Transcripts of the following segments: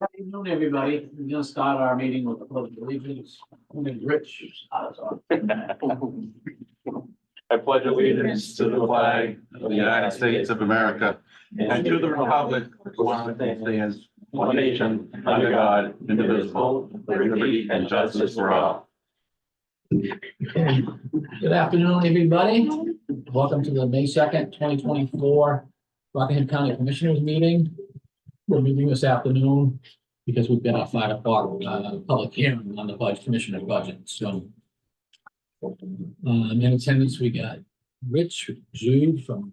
Good afternoon, everybody. We're gonna start our meeting with the pledge of allegiance. Only Rich. I pledge allegiance to the flag of the United States of America and to the republic for which it stands, one nation, under God, indivisible, with liberty and justice for all. Good afternoon, everybody. Welcome to the May 2nd, 2024 Rockingham County Commissioners meeting. We're meeting this afternoon because we've got our 5 o'clock public hearing on the budget, commissioner budget. So in attendance, we got Rich Jude from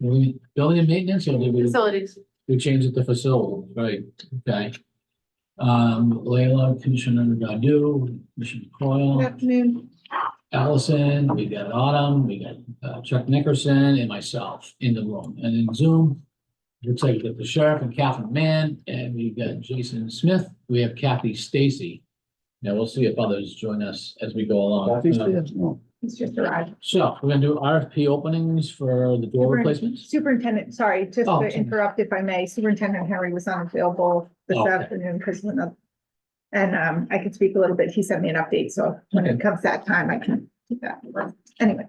building and maintenance, or did Facilities. we changed it to facility, right? Okay. Leila, Commissioner Godu, Commissioner Good Coyle, afternoon. Allison, we got Autumn, we got Chuck Nickerson and myself in the room. And in Zoom, looks like we got the sheriff and Catherine Mann, and we've got Jason Smith. We have Kathy Stacy. Now we'll see if others join us as we go along. It's just arrived. So we're gonna do RFP openings for the door Super- replacements. Superintendent, sorry, just Oh, to sorry. interrupt if I may, Superintendent Harry was unavailable this Okay. afternoon because of another. And I can speak a little bit. He sent me an update, so when it Okay. comes that time, I can do that. Anyway.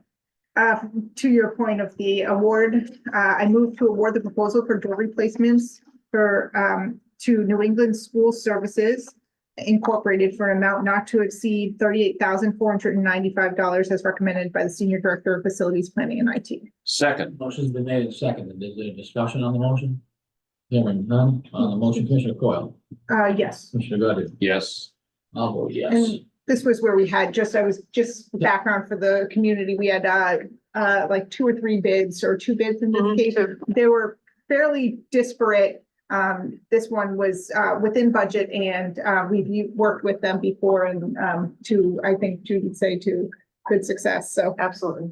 To your point of the award, I moved to award the proposal for door replacements for to New England School Services Incorporated for an amount not to exceed $38,495 as recommended by the Senior Director of Facilities Planning and IT. Second. Motion's been made and seconded. Is there a discussion on the motion? Hearing none on the motion, Commissioner Coyle, Yes, Commissioner Godu, Yes. I'll vote yes. and this was where we had background for the community. We had like 2 or 3 bids or 2 bids in this case. They were fairly disparate. This one was within budget and we've worked with them before and I think Judy would say to good success. So Absolutely.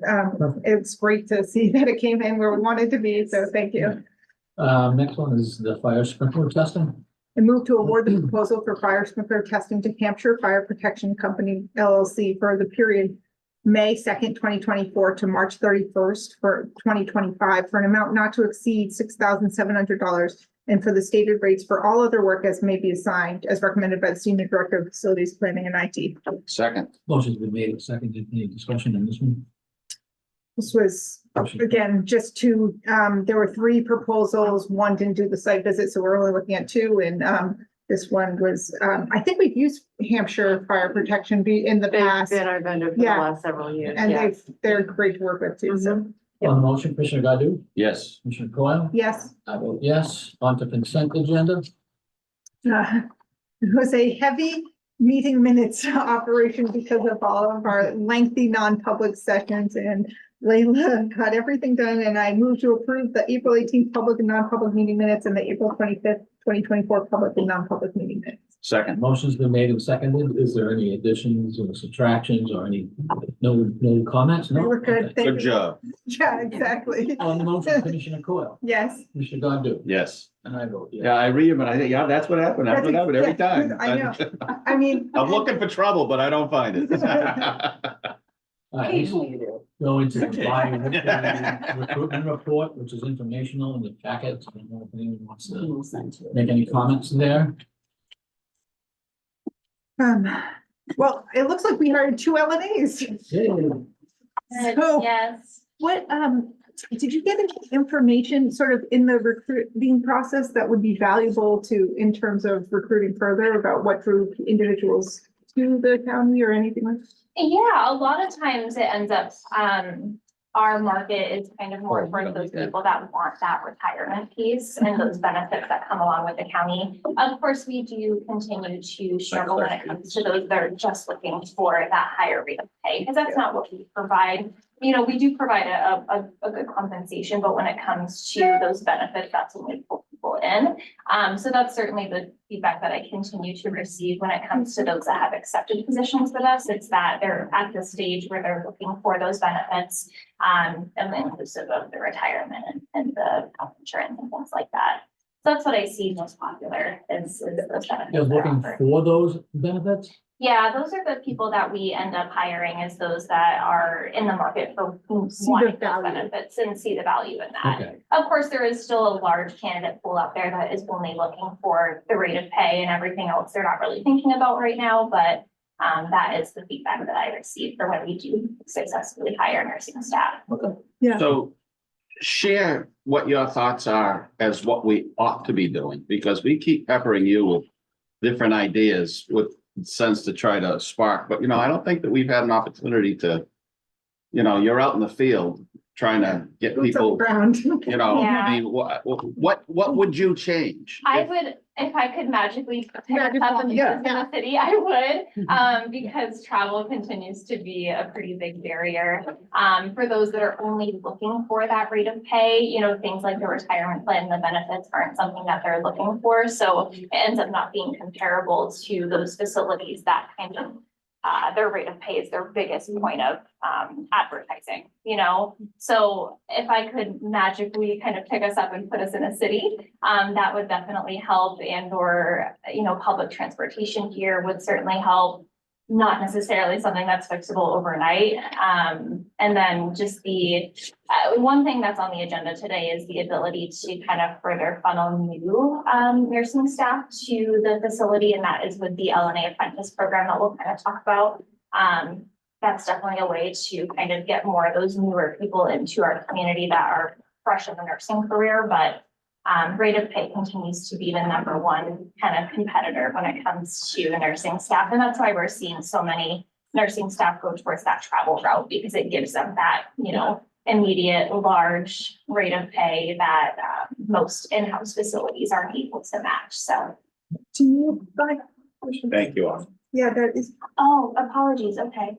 it's great to see that it came in where we wanted to be. So thank you. Next one is the fire sprinkler testing. And move to award the proposal for fire sprinkler testing to Hampshire Fire Protection Company LLC for the period May 2nd, 2024 to March 31st for 2025 for an amount not to exceed $6,700 and for the stated rates for all other work as may be assigned as recommended by the Senior Director of Facilities Planning and IT. Second. Motion's been made and seconded. Any discussion on this one? This was, again, just two, there were 3 proposals. One didn't do the site visit, so we're only looking at 2. And this one was, I think we've used Hampshire Fire Protection in the They've past. been our vendor for the Yeah. last several years. And Yes. they're great to work with too, so, On the motion, Commissioner Godu, Yes. Commissioner Coyle, yes. I vote yes. On to consent agenda. It was a heavy meeting minutes operation because of all of our lengthy non-public sessions and Layla got everything done and I moved to approve the April 18th public and non-public meeting minutes and the April 25th, 2024 public and non-public meeting minutes. Second. Motion's been made and seconded. Is there any additions or subtractions or any, no comments? No? We're good. Okay. Thank Good you. job. Yeah, exactly. On the motion, Commissioner Coyle, Yes. Commissioner Godu, Yes. and I vote yes. Yeah, I read them and I think, yeah, that's what happened. That's what happened every time. I know. I mean. I'm looking for trouble, but I don't find it. All right, let's Occasionally you do. go into the recruitment report, which is informational in the packet. I don't know if anyone wants to make any comments there. Well, it looks like we hired 2 LNAs. So- Yes, What, did you get any information sort of in the recruiting process that would be valuable to, in terms of recruiting further about what drew individuals to the county or anything like? yeah, a lot of times it ends up, our market is kind of more for those people that want that retirement piece and those benefits that come along with the county. Of course, we do continue to struggle when it comes to those that are just looking for that higher rate of pay, because that's not what we provide. You know, we do provide a good compensation, but when it comes to those benefits, that's when we pull people in. So that's certainly the feedback that I continue to receive when it comes to those that have accepted positions with us. It's that they're at the stage where they're looking for those benefits, and inclusive of the retirement and the health insurance and things like that. So that's what I see most popular is those benefits. You're that are looking offered. for those benefits? Yeah, those are the people that we end up hiring is those that are in the market for See the wanting those value. benefits and see the value in that. Okay, Of course, there is still a large candidate pool out there that is only looking for the rate of pay and everything else they're not really thinking about right now, but that is the feedback that I receive for when we do successfully hire nursing staff. Yeah. So share what your thoughts are as what we ought to be doing, because we keep peppering you with different ideas with sense to try to spark, but I don't think that we've had an opportunity to, you're out in the field trying to get Boots on the people, ground. Yeah. I mean, what would you change? I If- would, if I could magically pick Magic up wand, and yeah. in the city, I would, because travel continues to be a pretty big barrier. For those that are only looking for that rate of pay, things like the retirement plan, and the benefits aren't something that they're looking for. So it ends up not being comparable to those facilities that kind of their rate of pay is their biggest point of advertising, So if I could magically kind of pick us up and put us in a city, that would definitely help and or, public transportation here would certainly help. Not necessarily something that's fixable overnight. And then just the, one thing that's on the agenda today is the ability to kind of further funnel new nursing staff to the facility, and that is with the LNA apprentice program that we'll kind of talk about. That's definitely a way to kind of get more of those newer people into our community that are fresh in the nursing career, but rate of pay continues to be the number one kind of competitor when it comes to nursing staff. And that's why we're seeing so many nursing staff go towards that travel route, because it gives them that, immediate large rate of pay that most in-house facilities aren't able to match. So, Do you, Thank you all. yeah, that is, oh, apologies. Okay.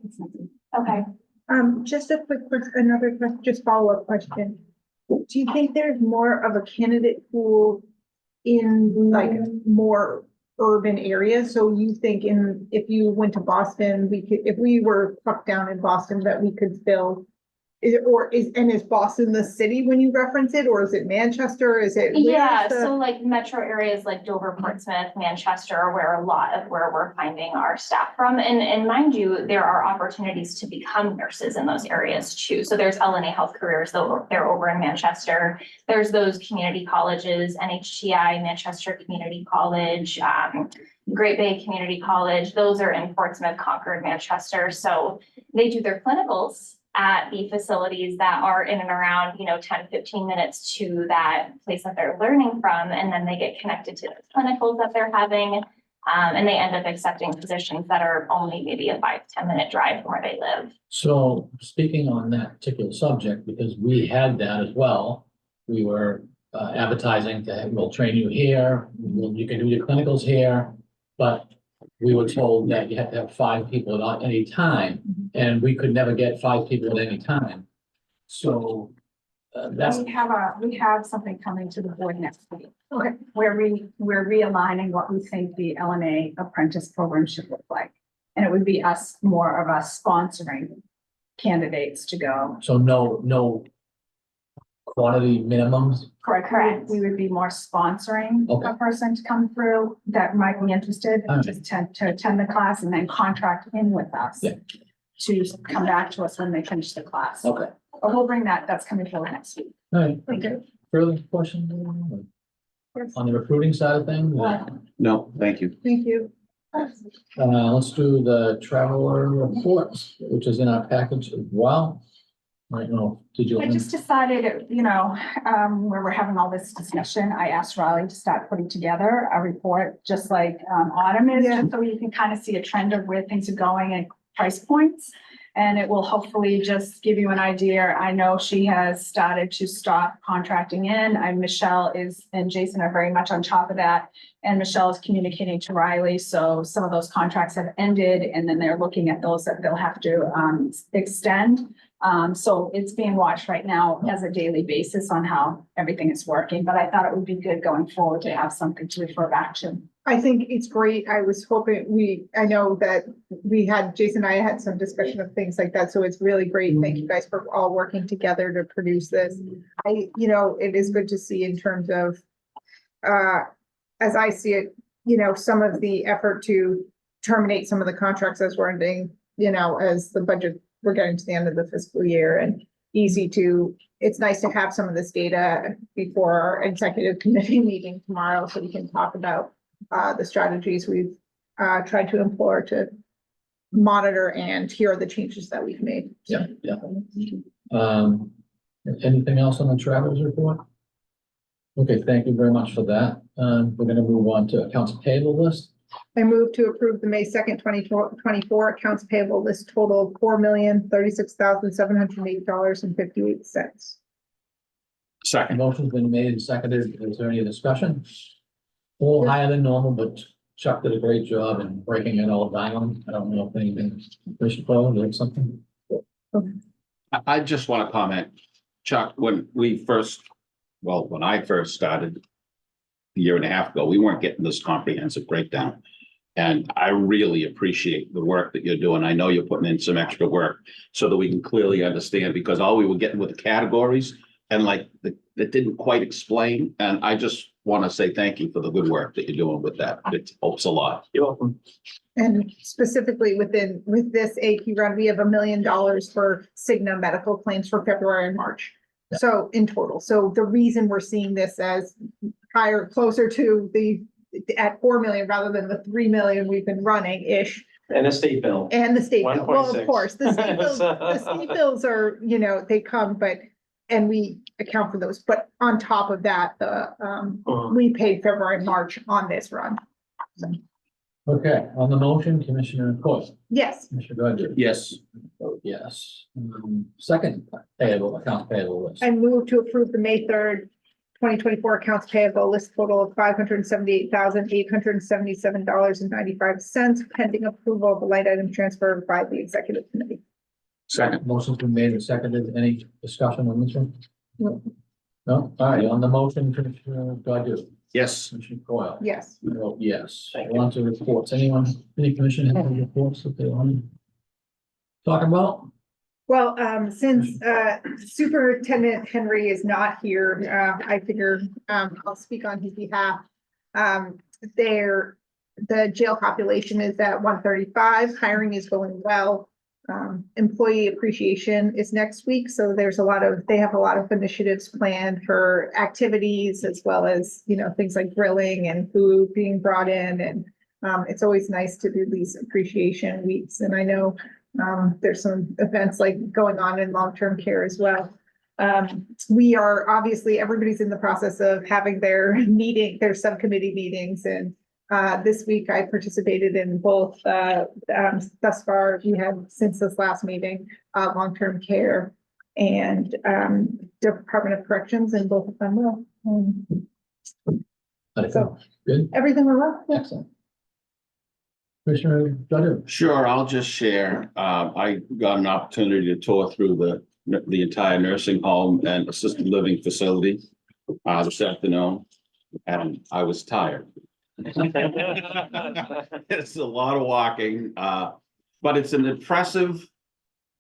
Okay. just a quick, another question, just follow-up question. Do you think there's more of a candidate pool in like more urban areas? So you think if you went to Boston, if we were tucked down in Boston, that we could fill? Is Boston the city when you reference it, or is it Manchester? Is it? Yeah, where's the- so like metro areas like Dover, Portsmouth, Manchester are where a lot of where we're finding our staff from. And mind you, there are opportunities to become nurses in those areas too. So there's LNA Health Careers, though they're over in Manchester. There's those community colleges, NHTI, Manchester Community College, Great Bay Community College. Those are in Portsmouth, Concord, Manchester. So they do their clinicals at the facilities that are in and around, 10, 15 minutes to that place that they're learning from. And then they get connected to the clinicals that they're having. And they end up accepting positions that are only maybe a 5 to 10 minute drive from where they live. so speaking on that particular subject, because we had that as well. We were advertising to, we'll train you here, you can do your clinicals here, but we were told that you have to have 5 people at any time, and we could never get 5 people at any time. So that's, We have something coming to the board next week. Okay. Where we're realigning what we think the LNA apprentice program should look like. And it would be more of us sponsoring candidates to go. so no quantity minimums. Correct. We would be more sponsoring Okay. a person to come through that might be interested, Alright. just to attend the class and then contract in with us. Yeah. To come back to us when they finish the class. Okay. But we'll bring that's coming forward next week. All right, Okay. further questions Yes. on the recruiting side of things? No, thank you. Thank you. Let's do the traveler reports, which is in our package as well. I don't know, did you? I just decided, where we're having all this discussion, I asked Riley to start putting together a report, just like Autumn is, Yeah. just so you can kind of see a trend of where things are going and price points. And it will hopefully just give you an idea. I know she has started to stop contracting in. Michelle and Jason are very much on top of that. And Michelle is communicating to Riley. So some of those contracts have ended, and then they're looking at those that they'll have to extend. So it's being watched right now as a daily basis on how everything is working. But I thought it would be good going forward to have something to refer back to. I think it's great. I was hoping I know that Jason and I had some discussion of things like that, so it's really great. Thank you guys for all working together to produce this. It is good to see in terms of, as I see it, some of the effort to terminate some of the contracts as we're ending, as the budget, we're getting to the end of the fiscal year, and it's nice to have some of this data before our executive committee meeting tomorrow, so we can talk about the strategies we've tried to employ to monitor, and here are the changes that we've made. Yeah, yeah. Anything else on the travelers report? Okay, thank you very much for that. We're gonna move on to accounts payable list. I move to approve the May 2nd, 2024 accounts payable list total of $4,036,708.58. Second. Motion's been made and seconded. Is there any discussion? A little higher than normal, but Chuck did a great job in breaking it all down. I don't know if anything, Commissioner Coyle, did something? I just want to comment, Chuck, when I first started a year and a half ago, we weren't getting this comprehensive breakdown. And I really appreciate the work that you're doing. I know you're putting in some extra work so that we can clearly understand, because all we were getting with the categories and that didn't quite explain. And I just want to say thank you for the good work that you're doing with that. It helps a lot. You're welcome. And specifically with this AQ run, we have $1 million for Cigna medical claims for February and March. Yeah. So in total, so the reason we're seeing this as higher, closer to at 4 million rather than the 3 million we've been running ish, And a state bill. and the state bill. Well, of 1.6. course, the state bills are, they come, and we account for those, but on top of that, we paid February and March on this run. Okay, on the motion, Commissioner Coyle, Yes, Commissioner Godu? Yes. Vote yes. Second accounts payable list. I move to approve the May 3rd, 2024 accounts payable list total of $578,877.95, pending approval of the light item transfer by the executive committee. Second. Motion's been made and seconded. Any discussion on this one? No. No? All right, on the motion, Commissioner Godu? Yes. Commissioner Coyle? Yes. I vote yes. Thank you. On to reports. Any commission have any reports that they want to talk about? Well, since Superintendent Henry is not here, I figure I'll speak on his behalf. The jail population is at 135. Hiring is going well. Employee appreciation is next week, so they have a lot of initiatives planned for activities, as well as, things like grilling and food being brought in, and it's always nice to do these appreciation weeks, and I know there's some events like going on in long-term care as well. We are obviously, everybody's in the process of having their subcommittee meetings, and this week I participated in both, thus far, we have since this last meeting, long-term care and Department of Corrections, and both of them well. So- Good, Everything went well. Yeah. excellent. Commissioner Godu? Sure, I'll just share. I got an opportunity to tour through the entire nursing home and assisted living facility this afternoon, and I was tired. It's a lot of walking, but it's an impressive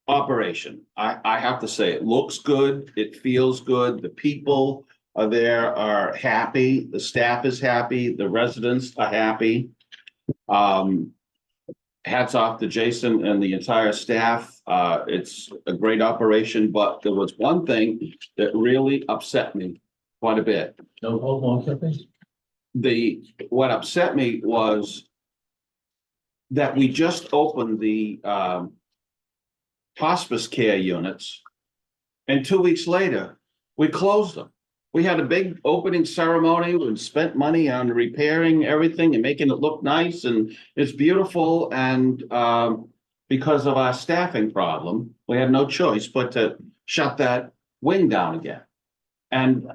operation. I have to say, it looks good, it feels good, the people are happy, the staff is happy, the residents are happy. Hats off to Jason and the entire staff. It's a great operation, but there was one thing that really upset me quite a bit. No, hold on, something? What upset me was that we just opened the hospice care units, and 2 weeks later, we closed them. We had a big opening ceremony, we spent money on repairing everything and making it look nice, and it's beautiful, and because of our staffing problem, we had no choice but to shut that wing down again. And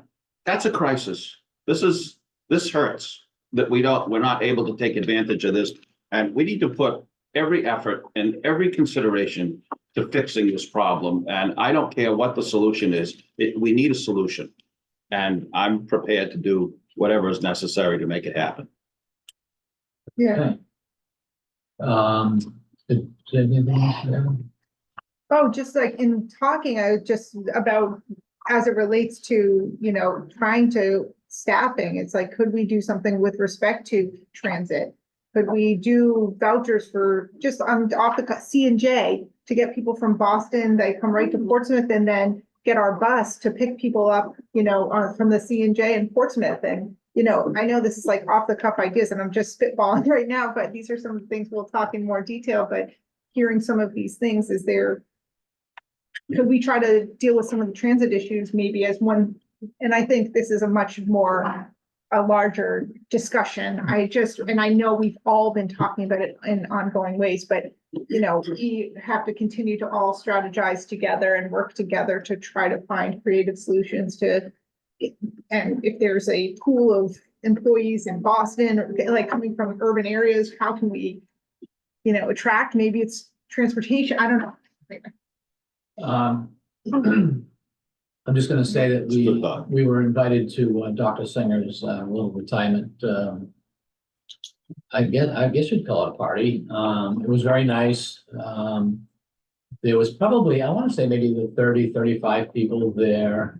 that's a crisis. This hurts that we're not able to take advantage of this, and we need to put every effort and every consideration to fixing this problem. And I don't care what the solution is, we need a solution. And I'm prepared to do whatever is necessary to make it happen. Yeah. Anything else, Evan? Oh, just like in talking, I was just about, as it relates to, trying to staffing, it's like, could we do something with respect to transit? could we do vouchers for just off the C and J to get people from Boston, they come right to Portsmouth and then get our bus to pick people up, from the C and J in Portsmouth. And, I know this is like off the cuff ideas and I'm just spitballing right now, but these are some of the things we'll talk in more detail, but hearing some of these things, could we try to deal with some of the transit issues maybe as one, and I think this is a larger discussion. And I know we've all been talking about it in ongoing ways, but we have to continue to all strategize together and work together to try to find creative solutions and if there's a pool of employees in Boston, or like coming from urban areas, how can we, attract, maybe it's transportation, I don't know. I'm just gonna say that It's a good thought. we were invited to Dr. Singer's little retirement. I guess you'd call it a party. It was very nice. There was probably, I want to say maybe the 35 people there.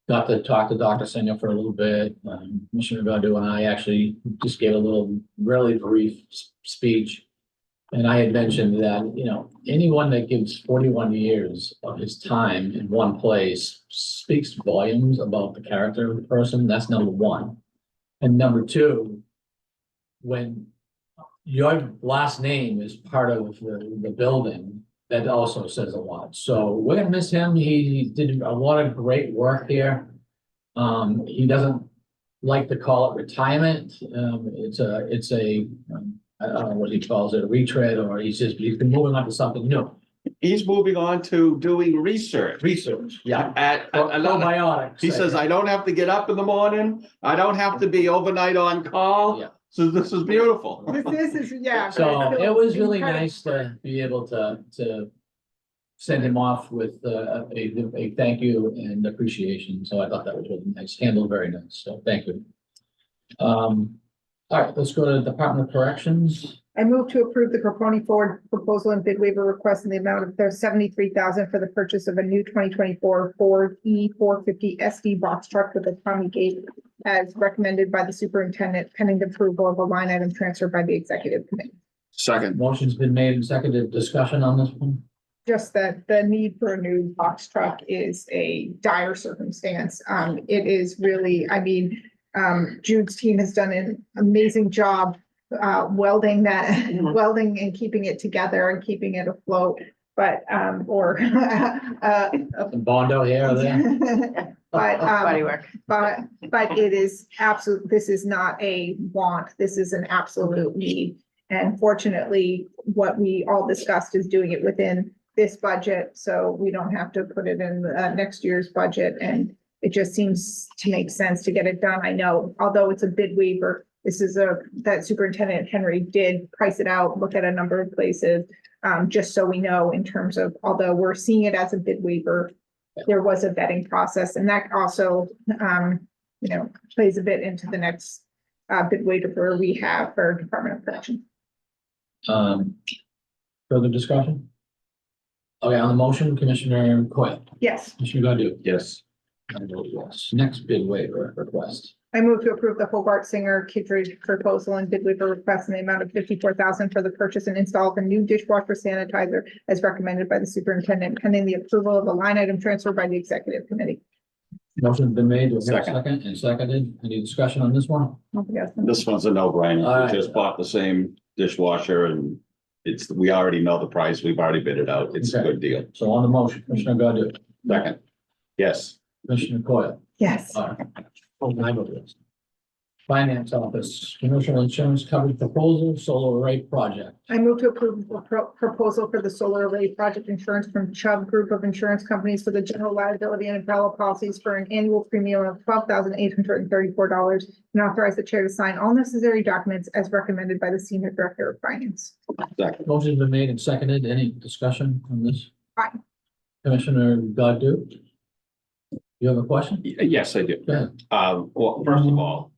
Got to talk to Dr. Singer for a little bit. Commissioner Godu and I actually just gave a little really brief speech. And I had mentioned that, anyone that gives 41 years of his time in one place speaks volumes about the character of the person. That's number one. And number two, when your last name is part of the building, that also says a lot. So we're gonna miss him. He did a lot of great work here. He doesn't like to call it retirement. It's a I don't know what he calls it, a retread, or he's been moving on to something new. He's moving on to doing research. Research, yeah. At Probiotics. he says, I don't have to get up in the morning. I don't have to be overnight on call. Yeah. So this is beautiful. This is, yeah. So it was really incredible. nice to be able to send him off with a thank you and appreciation. So I thought that was really nice, handled very nice. So thank you. All right, let's go to Department of Corrections. I move to approve the Caponi Ford proposal and bid waiver request in the amount of $73,000 for the purchase of a new 2024 Ford E450 SD box truck with a Tommy gate as recommended by the superintendent, pending the approval of a line item transfer by the executive committee. Second, Motion's been made and seconded. Discussion on this one? Just that the need for a new box truck is a dire circumstance. It is really, Jude's team has done an amazing job welding and keeping it together and keeping it afloat. But Bondo here or there? but it is absolute, this is not a want, this is an absolute need. And fortunately, what we all discussed is doing it within this budget, so we don't have to put it in next year's budget. And it just seems to make sense to get it done. I know, although it's a bid waiver, this is that Superintendent Henry did price it out, look at a number of places. Just so we know in terms of, although we're seeing it as a bid waiver, there was a vetting process, and that also, plays a bit into the next bid waiver we have for Department of Correction. Further discussion? Okay, on the motion, Commissioner Coyle, Yes, Commissioner Godu? yes, I vote yes. Next bid waiver request. I move to approve the Hobart Singer Kittredge proposal and bid waiver request in the amount of $54,000 for the purchase and install of a new dishwasher sanitizer as recommended by the superintendent, pending the approval of a line item transfer by the executive committee. Motion's been made. Do we have a Second. second and seconded? Any discussion on this one? this one's a no-brainer. All We right. just bought the same dishwasher and we already know the price. We've already bid it out. It's a Okay. good deal. So on the motion, Commissioner Godu? Second, yes, Commissioner Coyle? Yes, All right. I vote yes. Finance Office, commercial insurance coverage proposal, solar array project. I move to approve the proposal for the solar array project insurance from Chubb Group of Insurance Companies for the general liability and umbrella policies for an annual premium of $12,834 and authorize the chair to sign all necessary documents as recommended by the Senior Director of Finance. second, Motion's been made and seconded. Any discussion on this? Aye. Commissioner Godu? You have a question? yes, I do. Go ahead. Well, first of all,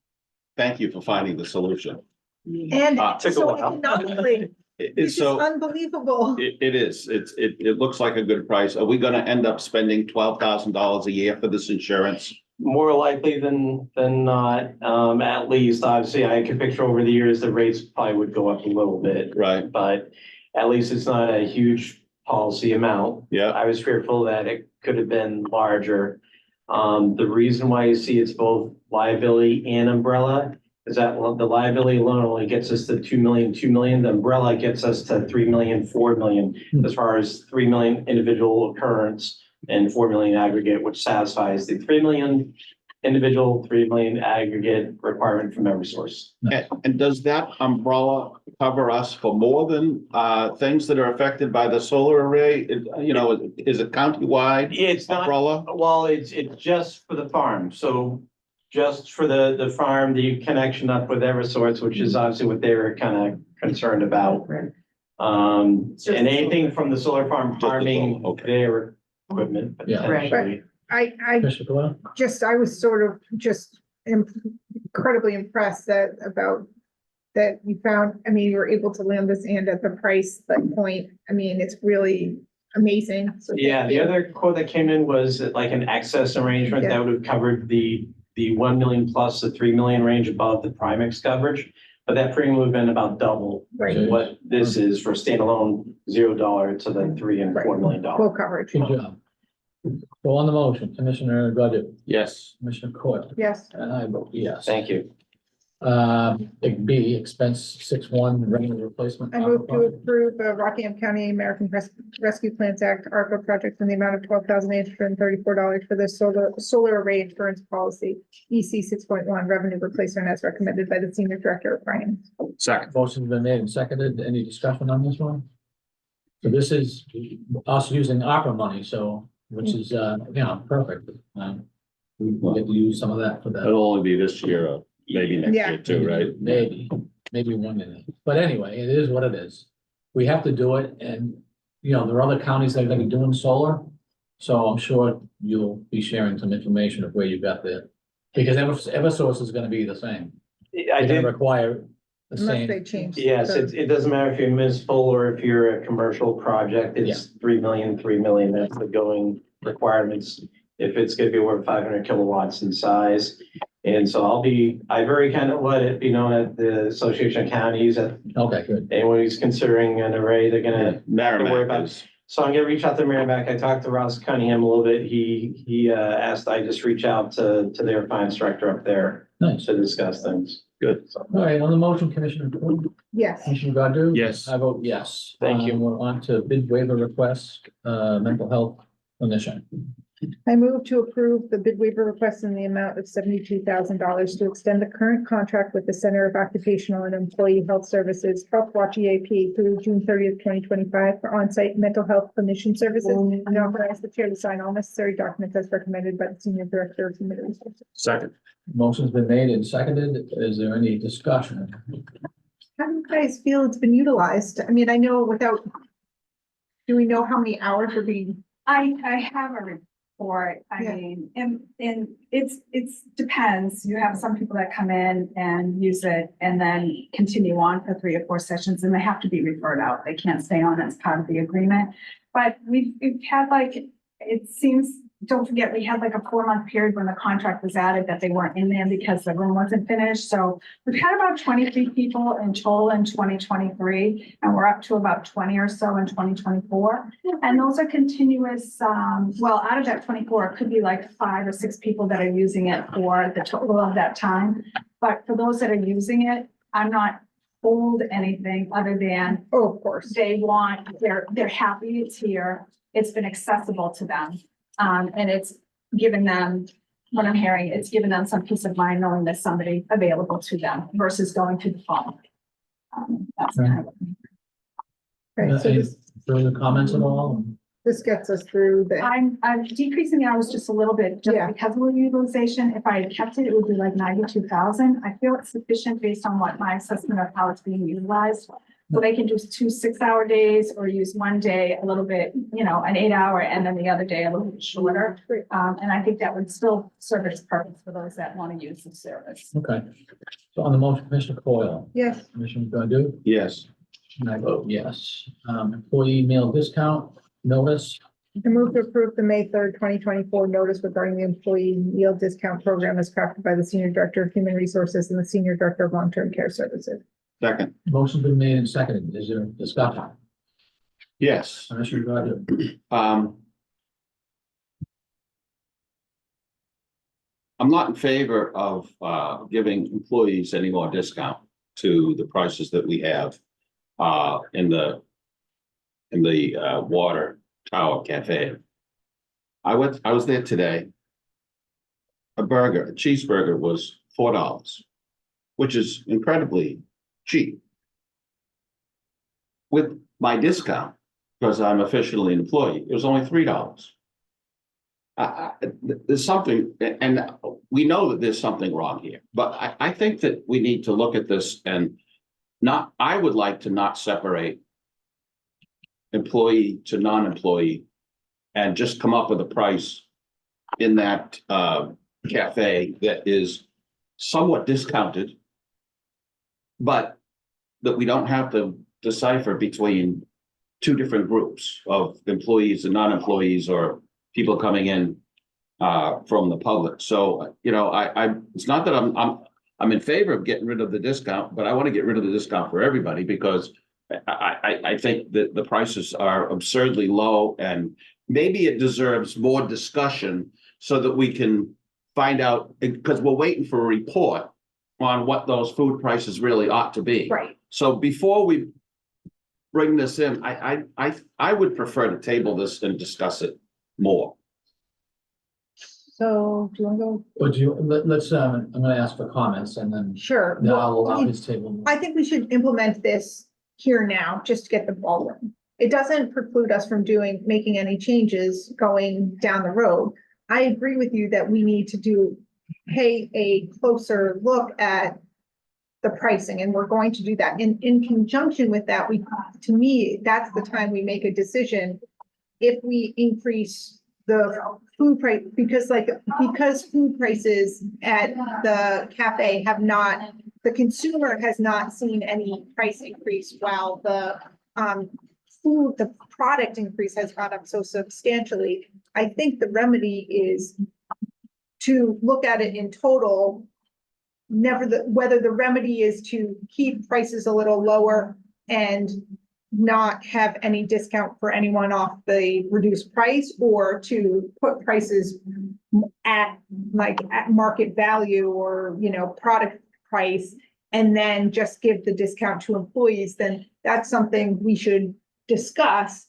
thank you for finding the solution. And Took a so while. economically, It's this is so. unbelievable. It is. It looks like a good price. Are we gonna end up spending $12,000 a year for this insurance? more likely than not, at least, obviously, I could picture over the years, the rates probably would go up a little bit, Right, but at least it's not a huge policy amount. yeah, I was fearful that it could have been larger. The reason why you see it's both liability and umbrella is that the liability alone only gets us to 2 million, 2 million. The umbrella gets us to 3 million, 4 million, as far as 3 million individual occurrence and 4 million aggregate, which satisfies the 3 million individual, 3 million aggregate requirement from every source. and does that umbrella cover us for more than, things that are affected by the solar array? You know, is it countywide It's not, umbrella? well, it's just for the farm, so just for the farm, the connection up with Eversource, which is obviously what they were kind of concerned about. And anything from the solar farm Just the farming solar, okay. their equipment Yeah. potentially. I Commissioner Coyle? I was sort of just incredibly impressed that you found, I mean, you were able to land this and at the price, point. I mean, it's really amazing. So thank Yeah, the you. other quote that came in was like an excess arrangement that would have covered the 1 million plus the 3 million range above the Primex coverage. But that premium would have been about double Right, what this is for standalone $0 to the $3 and $4 million. full coverage. Good job. So on the motion, Commissioner Godu, Yes. Commissioner Coyle, Yes, and I vote yes. Thank you. Big B, expense 6-1, revenue replacement. I move to approve the Rockingham County American Rescue Plans Act ARPA project in the amount of $12,834 for the solar array insurance policy, EC 6.1 revenue replacement as recommended by the Senior Director of Finance. Second. Motion's been made and seconded. Any discussion on this one? So this is us using ARPA money, so, which is, perfect. We get to use some of that for that. It'll only be this year, or maybe next Yeah. year too, right? Maybe 1 minute. But anyway, it is what it is. We have to do it and, there are other counties that are gonna be doing solar. So I'm sure you'll be sharing some information of where you got that. Because Eversource is gonna be the same. I They're did, gonna require the Unless they same. change. yes, it doesn't matter if you're municipal or if you're a commercial project, it's 3 million, 3 million, that's the going requirements. If it's gonna be over 500 kilowatts in size. And so I very kind of let it be known at the Association of Counties that Okay, good. anyone who's considering an array, they're gonna, Merrimack is, so I'm gonna reach out to Merrimack. I talked to Ross Cunningham a little bit. He asked I just reach out to their finance director up there Nice. to discuss things. Good. So, All right, on the motion, Commissioner Coyle, Yes, Commissioner Godu? Yes. I vote yes. Thank you. We're on to bid waiver request, mental health clinician. I move to approve the bid waiver request in the amount of $72,000 to extend the current contract with the Center of Occupational and Employee Health Services, Health Watch EAP through June 30th, 2025 for on-site mental health clinician services and authorize the chair to sign all necessary documents as recommended by the Senior Director of Human Resources. second. Motion's been made and seconded. Is there any discussion? How do you guys feel it's been utilized? I mean, I know do we know how many hours are being? I have a report, Yeah. and it's depends. You have some people that come in and use it and then continue on for 3 or 4 sessions and they have to be referred out. They can't stay on as part of the agreement. But we've had it seems, don't forget, we had like a 4-month period when the contract was added that they weren't in there because the room wasn't finished. So we've had about 23 people in total in 2023, and we're up to about 20 or so in 2024. And those are continuous, out of that 24, it could be like 5 or 6 people that are using it for the total of that time. But for those that are using it, I'm not told anything other than Oh, of course. they're happy it's here. It's been accessible to them. And it's given them, what I'm hearing, it's given them some peace of mind knowing there's somebody available to them versus going to the phone. That's kind of. Okay, so Any further comments at all? this gets us through the, I'm decreasing the hours just a little bit, just Yeah. because of the utilization. If I had kept it, it would be like 92,000. I feel it's sufficient based on what my assessment of how it's being utilized. So they can do 2 6-hour days or use one day a little bit, an 8-hour and then the other day a little bit shorter. And I think that would still serve its purpose for those that want to use the service. Okay. So on the motion, Commissioner Coyle, yes, Commissioner Godu? Yes. And I vote yes. Employee meal discount notice. I move to approve the May 3rd, 2024 notice regarding the employee meal discount program as crafted by the Senior Director of Human Resources and the Senior Director of Long-Term Care Services. Second, Motion's been made and seconded. Is there discussion? yes. Commissioner Godu? I'm not in favor of giving employees any more discount to the prices that we have in the Water Tower Cafe. I was there today. A cheeseburger was $4, which is incredibly cheap. With my discount, because I'm officially an employee, it was only $3. There's something, and we know that there's something wrong here, but I think that we need to look at this and I would like to not separate employee to non-employee and just come up with a price in that cafe that is somewhat discounted, but that we don't have to decipher between two different groups of employees and non-employees or people coming in from the public. So, you know, it's not that I'm in favor of getting rid of the discount, but I want to get rid of the discount for everybody because I think that the prices are absurdly low and maybe it deserves more discussion so that we can find out, because we're waiting for a report on what those food prices really ought to be. Right. So before we bring this in, I would prefer to table this and discuss it more. So do you want to go? Would you, let's, I'm gonna ask for comments and then Sure. now I'll Well, allow his table. I think we should implement this here now, just to get the ball rolling. It doesn't preclude us from making any changes going down the road. I agree with you that we need to pay a closer look at the pricing, and we're going to do that. In conjunction with that, to me, that's the time we make a decision. If we increase the food price, because food prices at the cafe the consumer has not seen any price increase while the product increase has gone up so substantially. I think the remedy is to look at it in total, whether the remedy is to keep prices a little lower and not have any discount for anyone off the reduced price, or to put prices at market value or, product price, and then just give the discount to employees, then that's something we should discuss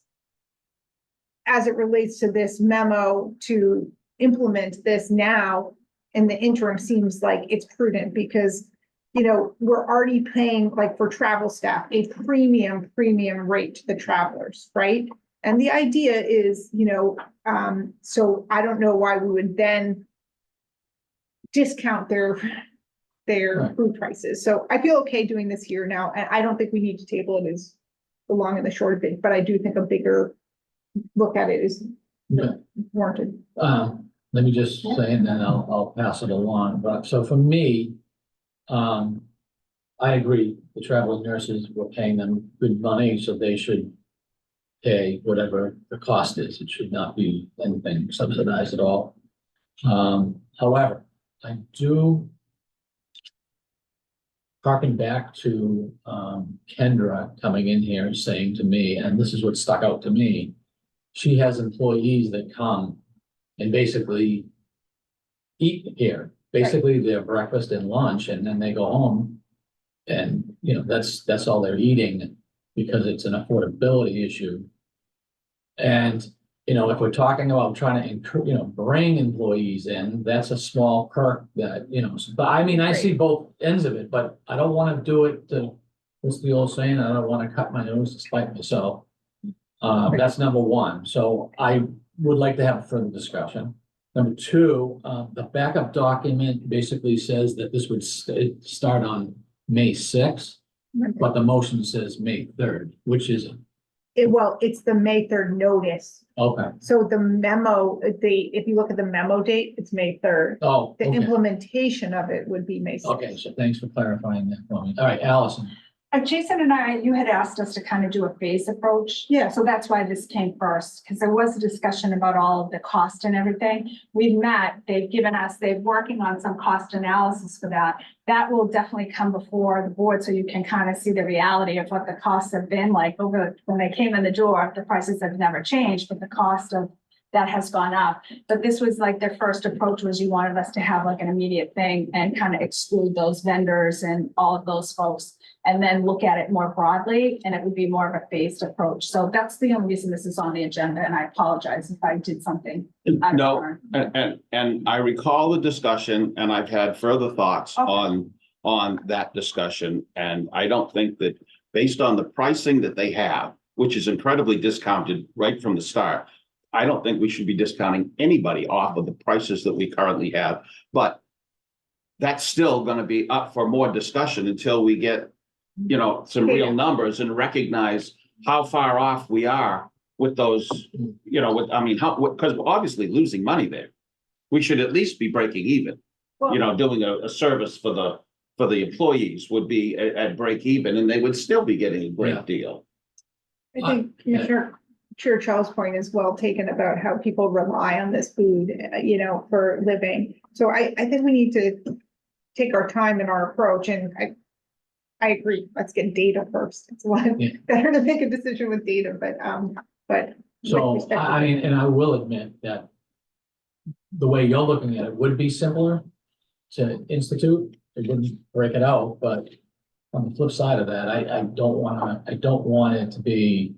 as it relates to this memo. To implement this now in the interim seems like it's prudent because, we're already paying, like for travel staff, a premium rate to the travelers, right? And the idea is, so I don't know why we would then discount their Right. food prices. So I feel okay doing this here now, and I don't think we need to table it as the long and the short of it, but I do think a bigger look at it is Yeah. warranted. Let me just say, and then I'll pass it along, but so for me, I agree, the traveling nurses, we're paying them good money, so they should pay whatever the cost is. It should not be anything subsidized at all. However, I do harken back to, Kendra coming in here and saying to me, and this is what stuck out to me, she has employees that come and basically eat here, basically their breakfast and lunch, and then they go home. And, that's all they're eating because it's an affordability issue. And, if we're talking about trying to, bring employees in, that's a small perk that, but I mean, I see both ends of it, but I don't want to do it to, what's the old saying? I don't want to cut my nose to spite myself. That's number one. So I would like to have further discussion. Number two, the backup document basically says that this would start on May 6th, but the motion says May 3rd, which is, It's the May 3rd notice. okay. So the memo, if you look at the memo date, it's May 3rd. Oh, The okay. implementation of it would be May 6th. Okay, so thanks for clarifying that for me. All right, Allison. Jason and I, you had asked us to kind of do a phased approach. Yeah. So that's why this came first, because there was a discussion about all of the cost and everything. We've met, they're working on some cost analysis for that. That will definitely come before the board, so you can kind of see the reality of what the costs have been like over, when they came in the door, the prices have never changed, but the cost of that has gone up. But this was like their first approach, was you wanted us to have like an immediate thing and kind of exclude those vendors and all of those folks. And then look at it more broadly, and it would be more of a phased approach. So that's the only reason this is on the agenda, and I apologize if I did something. out of No, turn. and I recall the discussion, and I've had further thoughts Okay. on that discussion. And I don't think that, based on the pricing that they have, which is incredibly discounted right from the start, I don't think we should be discounting anybody off of the prices that we currently have. But that's still gonna be up for more discussion until we get, you know, some real numbers and recognize how far off we are with those, you know, with, I mean, how, because we're obviously losing money there. We should at least be breaking even, you know, doing a service for the employees would be at break even, and they would still be getting a Yeah. great deal. I think Commissioner Churchill's point is well taken about how people rely on this food, you know, for living. So I think we need to take our time in our approach, and I agree, let's get data first. It's a lot Yeah. better to make a decision with data, but. So, with respect to- I mean, and I will admit that the way you're looking at it would be simpler to institute, it wouldn't break it out, but on the flip side of that, I don't want it to be,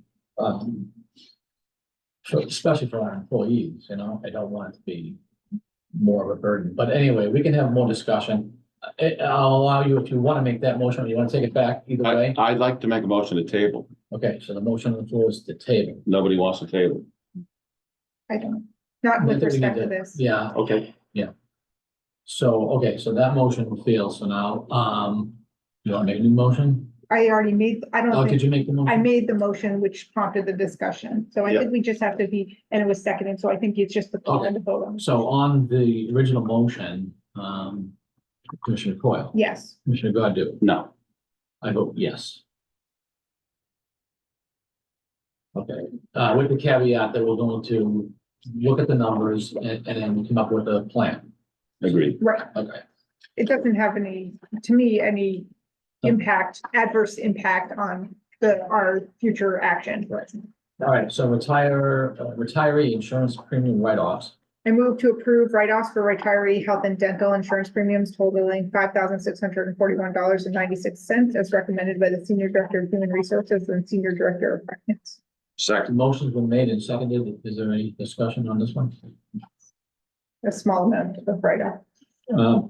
especially for our employees, you know, I don't want it to be more of a burden. But anyway, we can have more discussion. I'll allow you, if you want to make that motion, or you want to take it back, either way. I'd like to make a motion to table. Okay, so the motion on the floor is to table. Nobody wants to table. I don't, not I with think we need respect to this. Yeah, Okay, so, okay, so that motion fails, so now, you want to make a new motion? I already made, I Oh, don't did think, you make the motion? I made the motion which prompted the discussion. So I Yeah. think we just have to be, and it was seconded, so I think it's just the call and the vote on. So on the original motion, Commissioner Coyle, Yes, Commissioner Godu, no, I vote yes. Okay, with the caveat that we're going to look at the numbers and then come up with a plan. agreed. right. Okay, It doesn't have any, to me, any impact, adverse impact on our future action. all right, so retiree insurance premium write-offs. I move to approve write-offs for retiree health and dental insurance premiums totaling $5,641.96 as recommended by the Senior Director of Human Resources and Senior Director of Finance. Second, Motion's been made and seconded. Is there any discussion on this one? A small amount of write-off,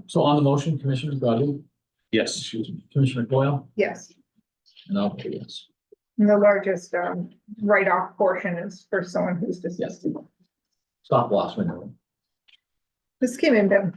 So on the motion, Commissioner Godu, yes, excuse me, Commissioner Coyle, yes. and I'll vote yes. And the largest write-off portion is for someone who's deceased. Stop loss renewal. This came in better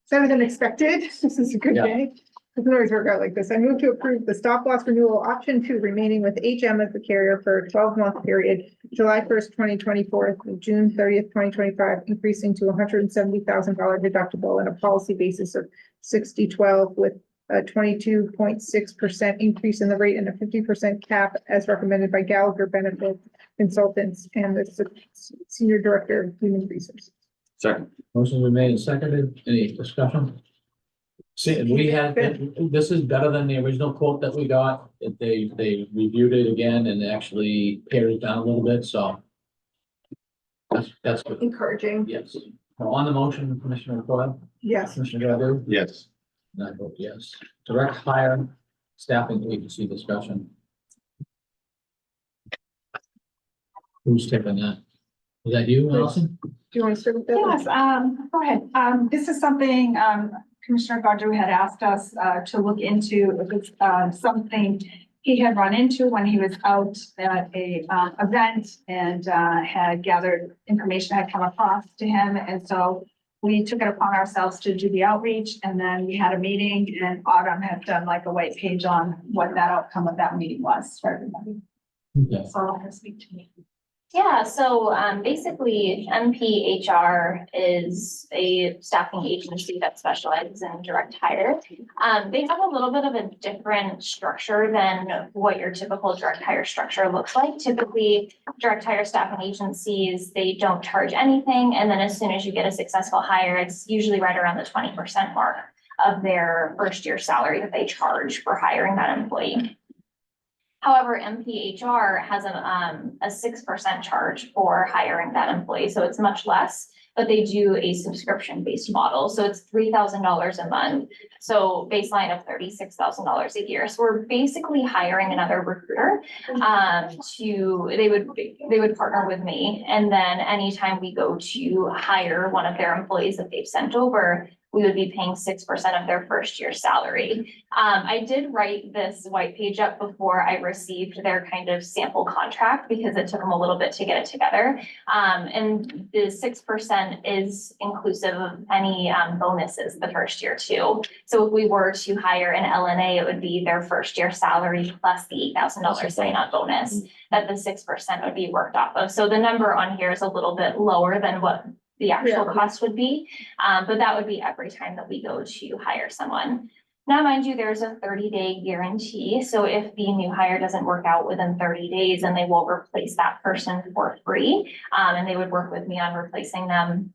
than expected. This is a good Yeah. day. Doesn't always work out like this. I move to approve the stop loss renewal option 2 remaining with HM as the carrier for a 12-month period, July 1st, 2024 through June 30th, 2025, increasing to $170,000 deductible and a policy basis of 60/12 with a 22.6% increase in the rate and a 50% cap as recommended by Gallagher Benefit Consultants and the Senior Director of Human Resources. second, Motion's been made and seconded. Any discussion? See, and we had, this is better than the original quote that we got. They reviewed it again and actually pared it down a little bit, so. That's good. Encouraging, Yes. Now, on the motion, Commissioner Coyle, yes. Commissioner Godu, yes. and I vote yes. Direct hire staffing agency discussion. Who's taking that? Is that you, Allison? Do you want to start with that? Yes, go ahead. This is something, Commissioner Godu had asked us, to look into. It was, something he had run into when he was out at a, event and, had gathered information had come across to him. And so we took it upon ourselves to do the outreach, and then we had a meeting, and Autumn had done like a white page on what that outcome of that meeting was for everybody. Okay. So I'll have her speak to me. Yeah, so basically MPHR is a staffing agency that specializes in direct hire. They have a little bit of a different structure than what your typical direct hire structure looks like. Typically, direct hire staffing agencies, they don't charge anything. And then as soon as you get a successful hire, it's usually right around the 20% mark of their first year salary that they charge for hiring that employee. However, MPHR has a 6% charge for hiring that employee, so it's much less, but they do a subscription-based model, so it's $3,000 a month. So baseline of $36,000 a year. So we're basically hiring another recruiter. They would partner with me, and then anytime we go to hire one of their employees that they've sent over, we would be paying 6% of their first year salary. I did write this white page up before I received their kind of sample contract because it took them a little bit to get it together. And the 6% is inclusive of any bonuses the first year too. So if we were to hire an LNA, it would be their first year salary plus the $8,000 sign-on bonus that the 6% would be worked off of. So the number on here is a little bit lower than what the actual cost would be, but that would be every time that we go to hire someone. Now, mind you, there's a 30-day guarantee. So if the new hire doesn't work out within 30 days, then they will replace that person for free. And they would work with me on replacing them.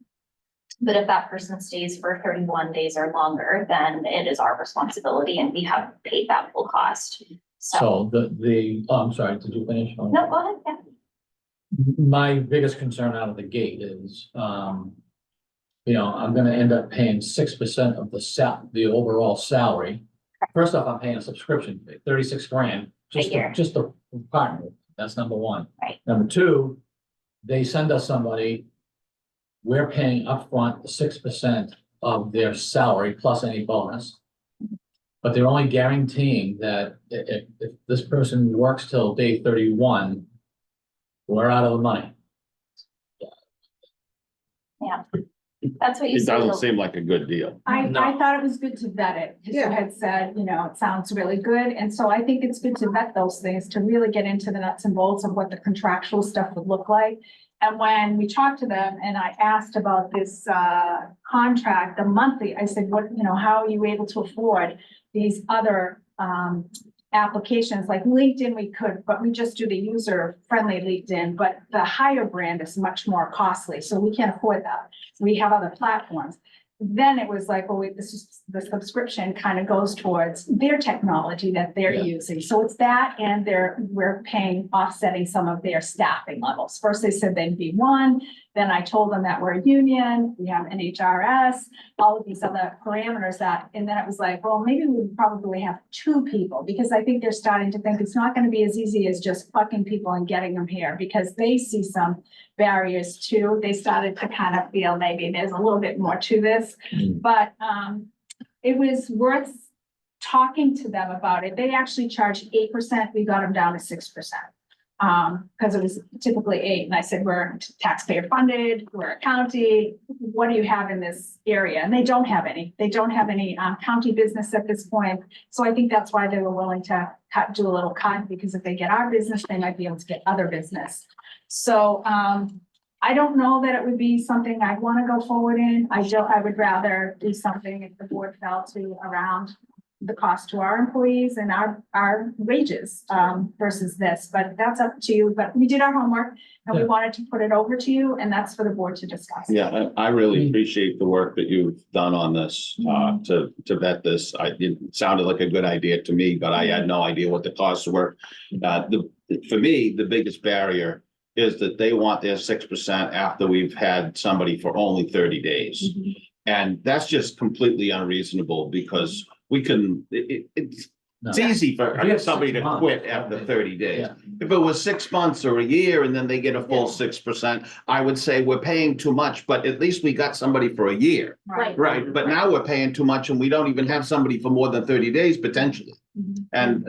But if that person stays for 31 days or longer, then it is our responsibility and we have paid that full cost. So, I'm sorry, did you finish? no, go ahead, yeah. My biggest concern out of the gate is, I'm gonna end up paying 6% of the overall salary. First off, I'm paying a subscription fee, 36 grand, just A year. to partner. That's number one. Right. Number two, they send us somebody, we're paying upfront 6% of their salary plus any bonus. But they're only guaranteeing that if this person works till day 31, we're out of the money. Yeah, that's what you It see. doesn't seem like a good deal. I No. thought it was good to vet it, because you Yeah. had said, it sounds really good, and so I think it's good to vet those things, to really get into the nuts and bolts of what the contractual stuff would look like. And when we talked to them and I asked about this contract, the monthly, I said, how are you able to afford these other applications? Like LinkedIn, we could, but we just do the user-friendly LinkedIn, but the higher brand is much more costly, so we can't afford that. We have other platforms. Then it was like, well, the subscription kind of goes towards their technology that they're Yeah. using. So it's that, and we're paying, offsetting some of their staffing levels. First, they said they'd be one, then I told them that we're a union, we have NHRS, all of these other parameters and then it was like, well, maybe we would probably have two people, because I think they're starting to think it's not gonna be as easy as just plucking people and getting them here, because they see some barriers too. They started to kind of feel maybe there's a little bit more to this, but it was worth talking to them about it. They actually charged 8%. We got them down to 6%. Because it was typically 8%. And I said, we're taxpayer funded, we're a county. What do you have in this area? And they don't have any. They don't have any county business at this point. So I think that's why they were willing to do a little cut, because if they get our business, they might be able to get other business. So I don't know that it would be something I'd want to go forward in. I would rather do something if the board felt to around the cost to our employees and our wages versus this, but that's up to you. But we did our homework and we Yeah. wanted to put it over to you, and that's for the board to discuss. Yeah, I really appreciate the work that you've done on this, to vet this. It sounded like a good idea to me, but I had no idea what the costs were. For me, the biggest barrier is that they want their 6% after we've had somebody for only 30 days. And that's just completely unreasonable, because we can, it's No. easy If you for have somebody 6 to months, quit after 30 days. Yeah. If it was 6 months or a year and then they get a full 6%, I would say we're paying too much, but at least we got somebody for a year. Right. Right, but now we're paying too much and we don't even have somebody for more than 30 days potentially. And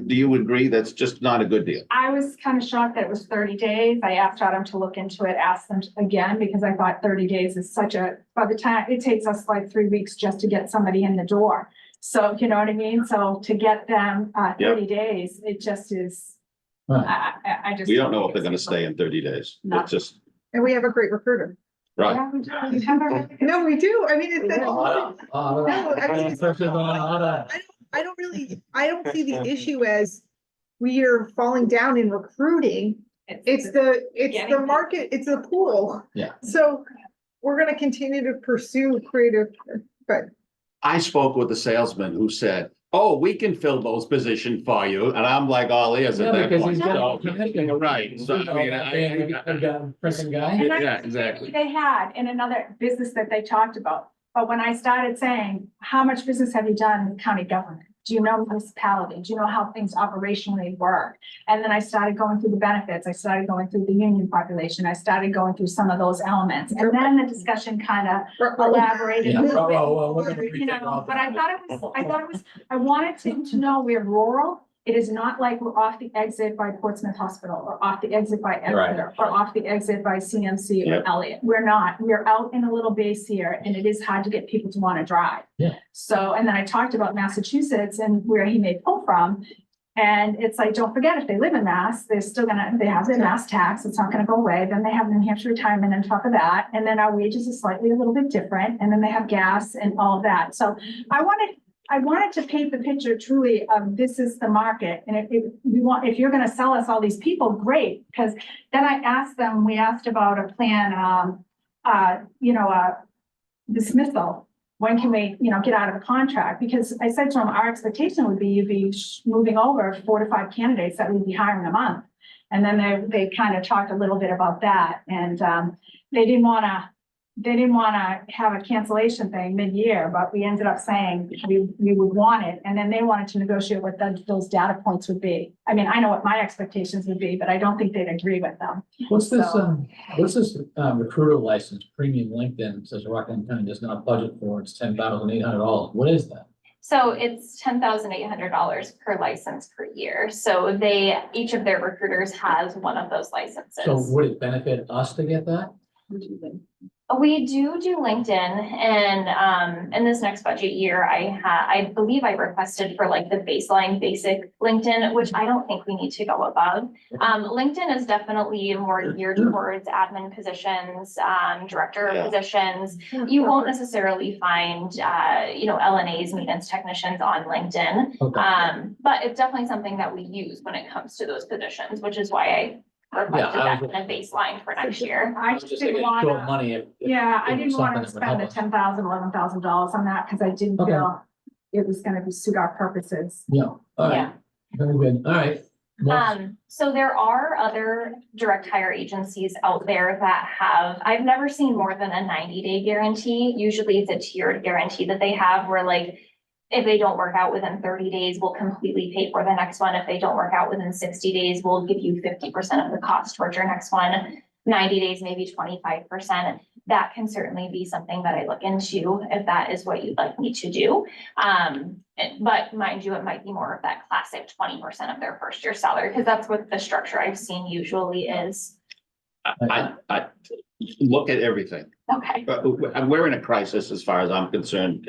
do you agree? That's just not a good deal. I was kind of shocked that it was 30 days. I asked Adam to look into it, asked them again, because I thought 30 days is by the time, it takes us like 3 weeks just to get somebody in the door. So, you know what I mean? So to get them 30 days, it just is Right. I just. We don't know if they're gonna stay in 30 days. No. It's just, And we have a great recruiter. right. Yeah, we do. We have a- No, we do. I mean, it's. No, I mean, it's- I don't really, I don't see the issue as we are falling down in recruiting. It's the market, it's a pool. Yeah. So we're gonna continue to pursue creative, but I spoke with the salesman who said, oh, we can fill those positions for you. And I'm like all ears at Yeah, that because point. he's got. So, right. So, I mean, Printing guy. And that's yeah, the exactly. They had in another business that they talked about, but when I started saying, how much business have you done in county government? Do you know municipality? Do you know how things operationally work? And then I started going through the benefits. I started going through the union population. I started going through some of those elements. And then the discussion kind of elaborated Yeah. a little bit Well, we're more, gonna you retake all know, but I that. thought it was, I wanted to know we're rural. It is not like we're off the exit by Portsmouth Hospital or off the exit by Right. Exeter or off the exit by CMC Yeah. or Elliott. We're not. We're out in a little base here and it is hard to get people to want to drive. Yeah. So, and then I talked about Massachusetts and where he may pull from. And it's like, don't forget, if they live in Mass, they're still gonna, they have their Mass tax. It's not gonna go away. Then they have New Hampshire retirement on top of that. And then our wages is slightly a little bit different. And then they have gas and all of that. So I wanted to paint the picture truly of this is the market. And if you're gonna sell us all these people, great. Because then I asked them, we asked about a plan, dismissal. When can we, get out of the contract? Because I said to them, our expectation would be you'd be moving over 4 to 5 candidates that we'd be hiring a month. And then they kind of talked a little bit about that and, they didn't wanna have a cancellation thing mid-year, but we ended up saying we would want it. And then they wanted to negotiate what those data points would be. I mean, I know what my expectations would be, but I don't think they'd agree with them. What's this, So- recruiter license, premium LinkedIn, says Rockland County does not budget for, it's $10,800. What is that? So it's $10,800 per license per year. So each of their recruiters has one of those licenses. So would it benefit us to get that? We do LinkedIn and, in this next budget year, I believe I requested for like the baseline basic LinkedIn, which I don't think we need to go above. LinkedIn is definitely more geared towards admin positions, director Yeah. positions. You won't necessarily find, LNAs, maintenance technicians on LinkedIn. Okay. But it's definitely something that we use when it comes to those positions, which is why I requested I that was- in a baseline for next year. I I was just just didn't thinking, short wanna, money. yeah, I it was didn't wanna something that would spend help the us. $10,000, $11,000 on that, because I didn't Okay. feel it was gonna suit our purposes. Yeah, all right, Yeah. very good, all right. Well, So there are other direct hire agencies out there that have, I've never seen more than a 90-day guarantee. Usually it's a tiered guarantee that they have where like, if they don't work out within 30 days, we'll completely pay for the next one. If they don't work out within 60 days, we'll give you 50% of the cost towards your next one. 90 days, maybe 25%. That can certainly be something that I look into if that is what you'd like me to do. But mind you, it might be more of that classic 20% of their first year salary, because that's what the structure I've seen usually is. I look at everything. Okay. But we're in a crisis as far as I'm concerned,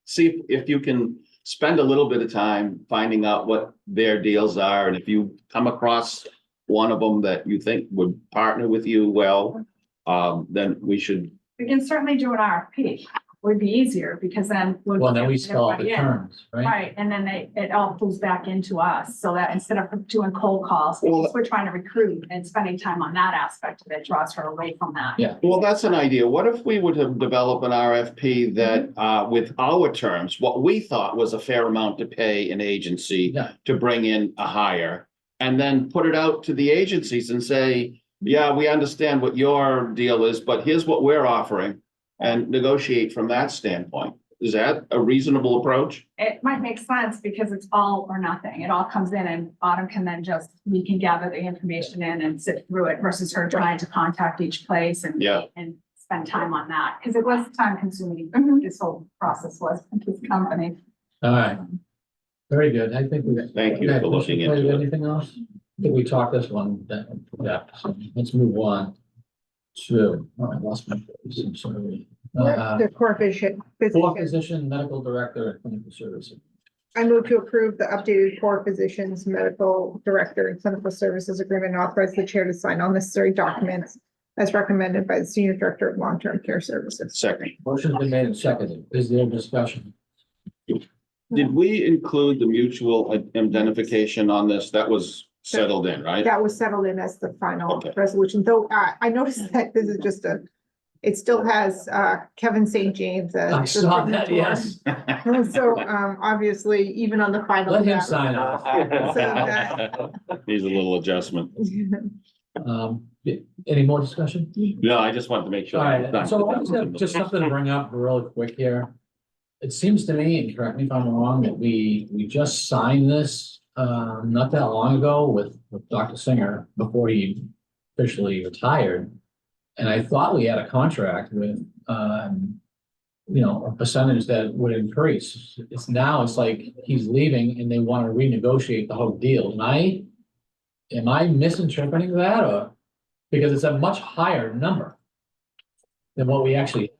see if you can spend a little bit of time finding out what their deals are, and if you come across one of them that you think would partner with you well, then we should, We can certainly do an RFP, would be easier, because then. well, then we spell out the Yeah. terms, right? Right, and then it all pulls back into us, so that instead of doing cold calls, Well- because we're trying to recruit and spending time on that aspect of it draws her away from that. Yeah. well, that's an idea. What if we would have developed an RFP that, with our terms, what we thought was a fair amount to pay an agency Yeah. to bring in a hire, and then put it out to the agencies and say, yeah, we understand what your deal is, but here's what we're offering, and negotiate from that standpoint. Is that a reasonable approach? It might make sense because it's all or nothing. It all comes in and Autumn can then we can gather the information in and sit through it versus her trying to contact each place and. Yeah. And spend time on that, because it was time consuming, this whole process was, with this company. All right, very good, I think we. Thank you for looking into it. Anything else? I think we talked this one, yeah, so let's move on to, oh, I lost my place, I'm sorry. the core vision. Fourth position, medical director at clinical services. I move to approve the updated core physicians, medical director and clinical services agreement and authorize the chair to sign all necessary documents as recommended by the senior director of long-term care services. Second, Motion's been made and seconded. Is there discussion? did we include the mutual indemnification on this? That was settled in, right? That was settled in as the final Okay. resolution, though, I noticed that this is just it still has, Kevin St. James as. I the saw that, signator. yes. So, obviously, even on the final. Let him that- sign off. Needs a little adjustment. Any more discussion? No, I just wanted to make sure. All right, so I just have just something to bring up really quick here. It seems to me, and correct me if I'm wrong, that we just signed this not that long ago with Dr. Singer before he officially retired. And I thought we had a contract with a percentage that would increase. It's like he's leaving and they want to renegotiate the whole deal. And am I misinterpreting that, or? Because it's a much higher number than what we actually.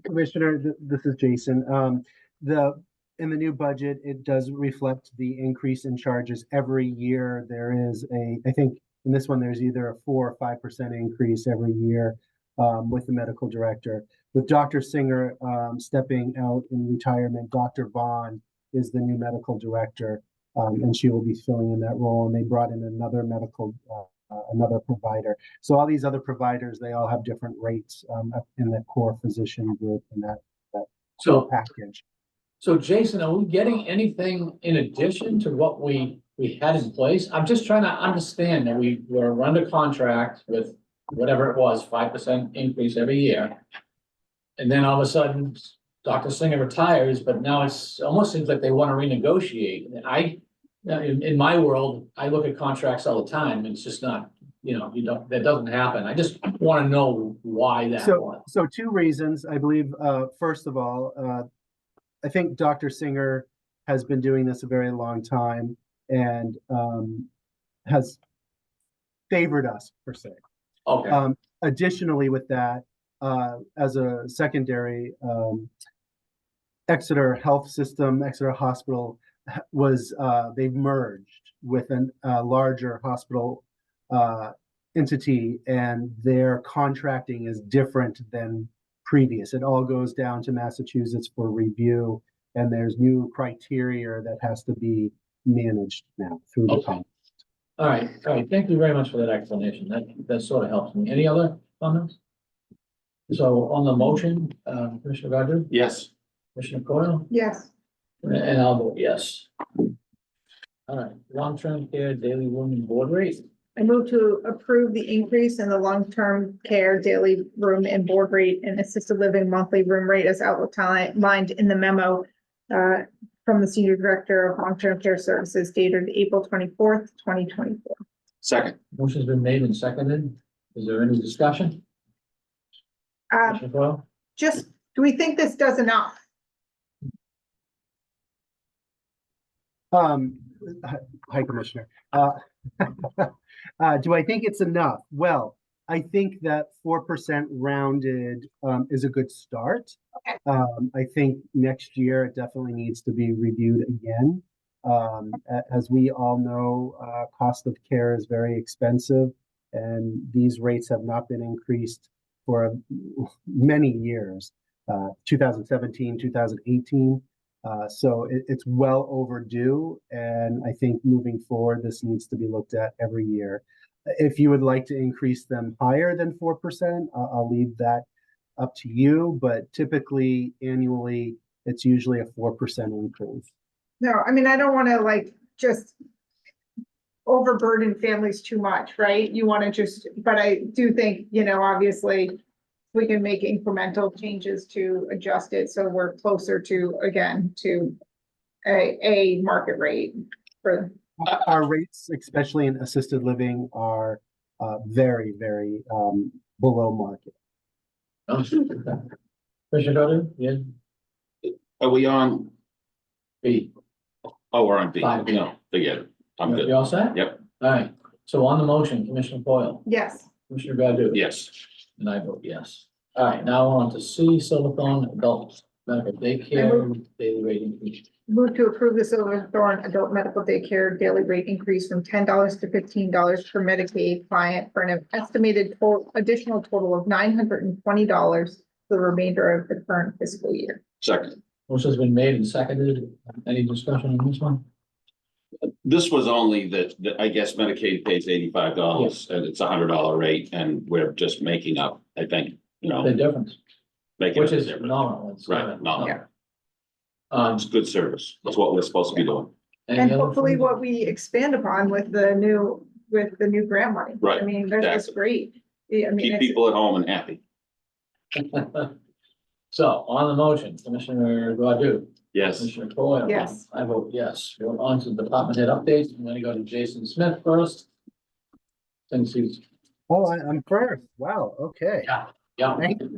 Commissioner, this is Jason. In the new budget, it does reflect the increase in charges every year. There is I think in this one, there's either a 4 or 5% increase every year with the medical director. With Dr. Singer stepping out in retirement, Dr. Vaughn is the new medical director, and she will be filling in that role. And they brought in another another provider. So all these other providers, they all have different rates in the core physician group and that So, package. so Jason, are we getting anything in addition to what we had in place? I'm just trying to understand that we were under contract with whatever it was, 5% increase every year. And then all of a sudden, Dr. Singer retires, but now it's almost seems like they want to renegotiate. And in my world, I look at contracts all the time. It's just not, that doesn't happen. I just want to know why that was. So two reasons, I believe. First of all, I think Dr. Singer has been doing this a very long time and has favored us per se. Okay, Additionally, with that, as a secondary, Exeter Health System, Exeter Hospital they've merged with a larger hospital entity, and their contracting is different than previous. It all goes down to Massachusetts for review, and there's new criteria that has to be managed now through the Okay. contract. all right. Thank you very much for that explanation. That sort of helps me. Any other comments? So on the motion, Commissioner Godu, Yes, Commissioner Coyle? Yes, And I'll vote yes. All right, long-term care daily room and board rate. I move to approve the increase in the long-term care daily room and board rate and assisted living monthly room rate as outlined in the memo from the Senior Director of Long-Term Care Services dated April 24th, 2024. second. Motion's been made and seconded. Is there any discussion? Commissioner Coyle? Just, do we think this does enough? Hi, Commissioner. Do I think it's enough? Well, I think that 4% rounded is a good start. Okay. I think next year it definitely needs to be reviewed again. As we all know, cost of care is very expensive, and these rates have not been increased for many years, 2017, 2018. So it's well overdue, and I think moving forward, this needs to be looked at every year. If you would like to increase them higher than 4%, I'll leave that up to you, but typically annually, it's usually a 4% increase. No, I mean, I don't want to just overburden families too much, right? You want to but I do think, obviously we can make incremental changes to adjust it. So we're closer to a market rate for. Our rates, especially in assisted living, are very, very below market. Commissioner Godu? Yeah. Are we on B. Oh, we're on B. Fine. No, forget it. I'm good. You all set? Yep. All right, so on the motion, Commissioner Coyle, Yes, Commissioner Godu? Yes. And I vote yes. All right, now on to C, Silverthorne Adult medical daycare, daily rate increase. Move to approve the Silverthorne Adult Medical Daycare daily rate increase from $10 to $15 per Medicaid client for an estimated additional total of $920 for the remainder of the current fiscal year. Second. Motion's been made and seconded. Any discussion on this one? This was only that, I guess Medicaid pays $85 and it's $100 rate and we're just making up, I think, you know. The difference, making which up is the difference. phenomenal. It's, Right, no. Yeah. It's good service. That's what we're supposed to be doing. any And other hopefully further- what we expand upon with the new grant money. Right, I mean, that's exactly. great. Yeah, I mean, Keep it's- people at home and happy. So on the motion, Commissioner Godu, Yes. Commissioner Coyle. Yes. I vote yes. We're on to department head updates. I'm gonna go to Jason Smith first. Since he's, Oh, I'm first. Wow, okay. yeah, Thank you.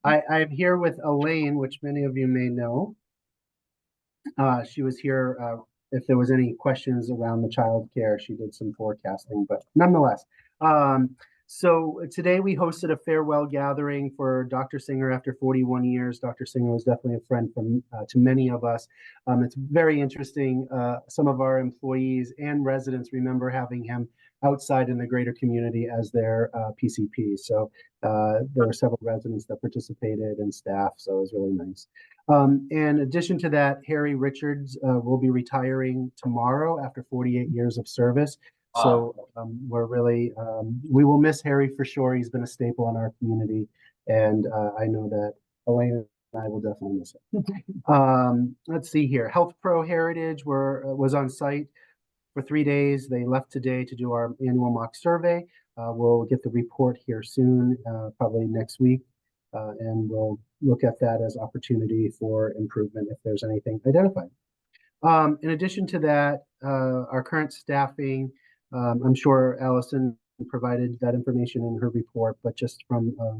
I'm here with Elaine, which many of you may know. She was here, if there was any questions around the childcare, she did some forecasting, but nonetheless. So today we hosted a farewell gathering for Dr. Singer after 41 years. Dr. Singer was definitely a friend to many of us. It's very interesting. Some of our employees and residents remember having him outside in the greater community as their PCP. So there were several residents that participated and staff, so it was really nice. In addition to that, Harry Richards will be retiring tomorrow after 48 years of service. So we're really, we will miss Harry for sure. He's been a staple in our community. And I know that Elaine and I will definitely miss him. Let's see here. Health Pro Heritage was on site for 3 days. They left today to do our annual mock survey. We'll get the report here soon, probably next week. And we'll look at that as opportunity for improvement if there's anything identified. In addition to that, our current staffing, I'm sure Allison provided that information in her report, but just from a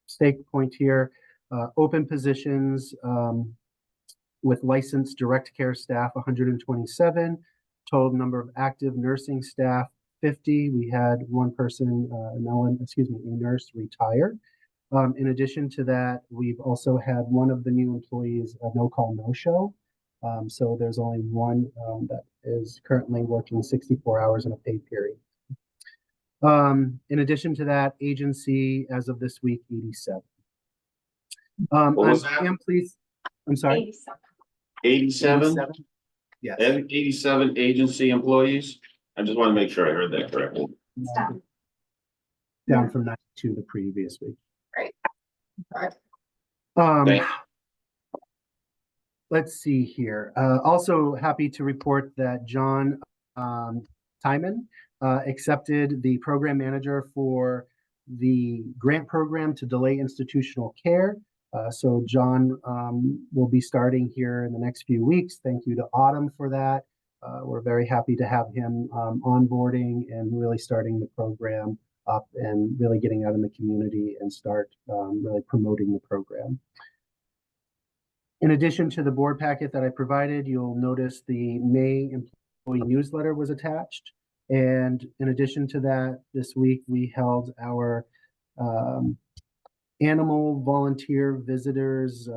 stake point here, open positions with licensed direct care staff, 127, total number of active nursing staff, 50. We had one person, a nurse retire. In addition to that, we've also had one of the new employees, a no-call, no-show. So there's only one that is currently working 64 hours in a paid period. In addition to that, agency as of this week, 87. What was that? I'm pleased. I'm sorry. 87? Yes. 87 agency employees? I just want to make sure I heard that correctly. Staff. Down from 92 the previous week. Right. Thank- Let's see here. Also happy to report that John Timon accepted the program manager for the grant program to delay institutional care. So John will be starting here in the next few weeks. Thank you to Autumn for that. We're very happy to have him onboarding and really starting the program up and really getting out in the community and start really promoting the program. In addition to the board packet that I provided, you'll notice the May employee newsletter was attached. And in addition to that, this week we held our animal volunteer visitors,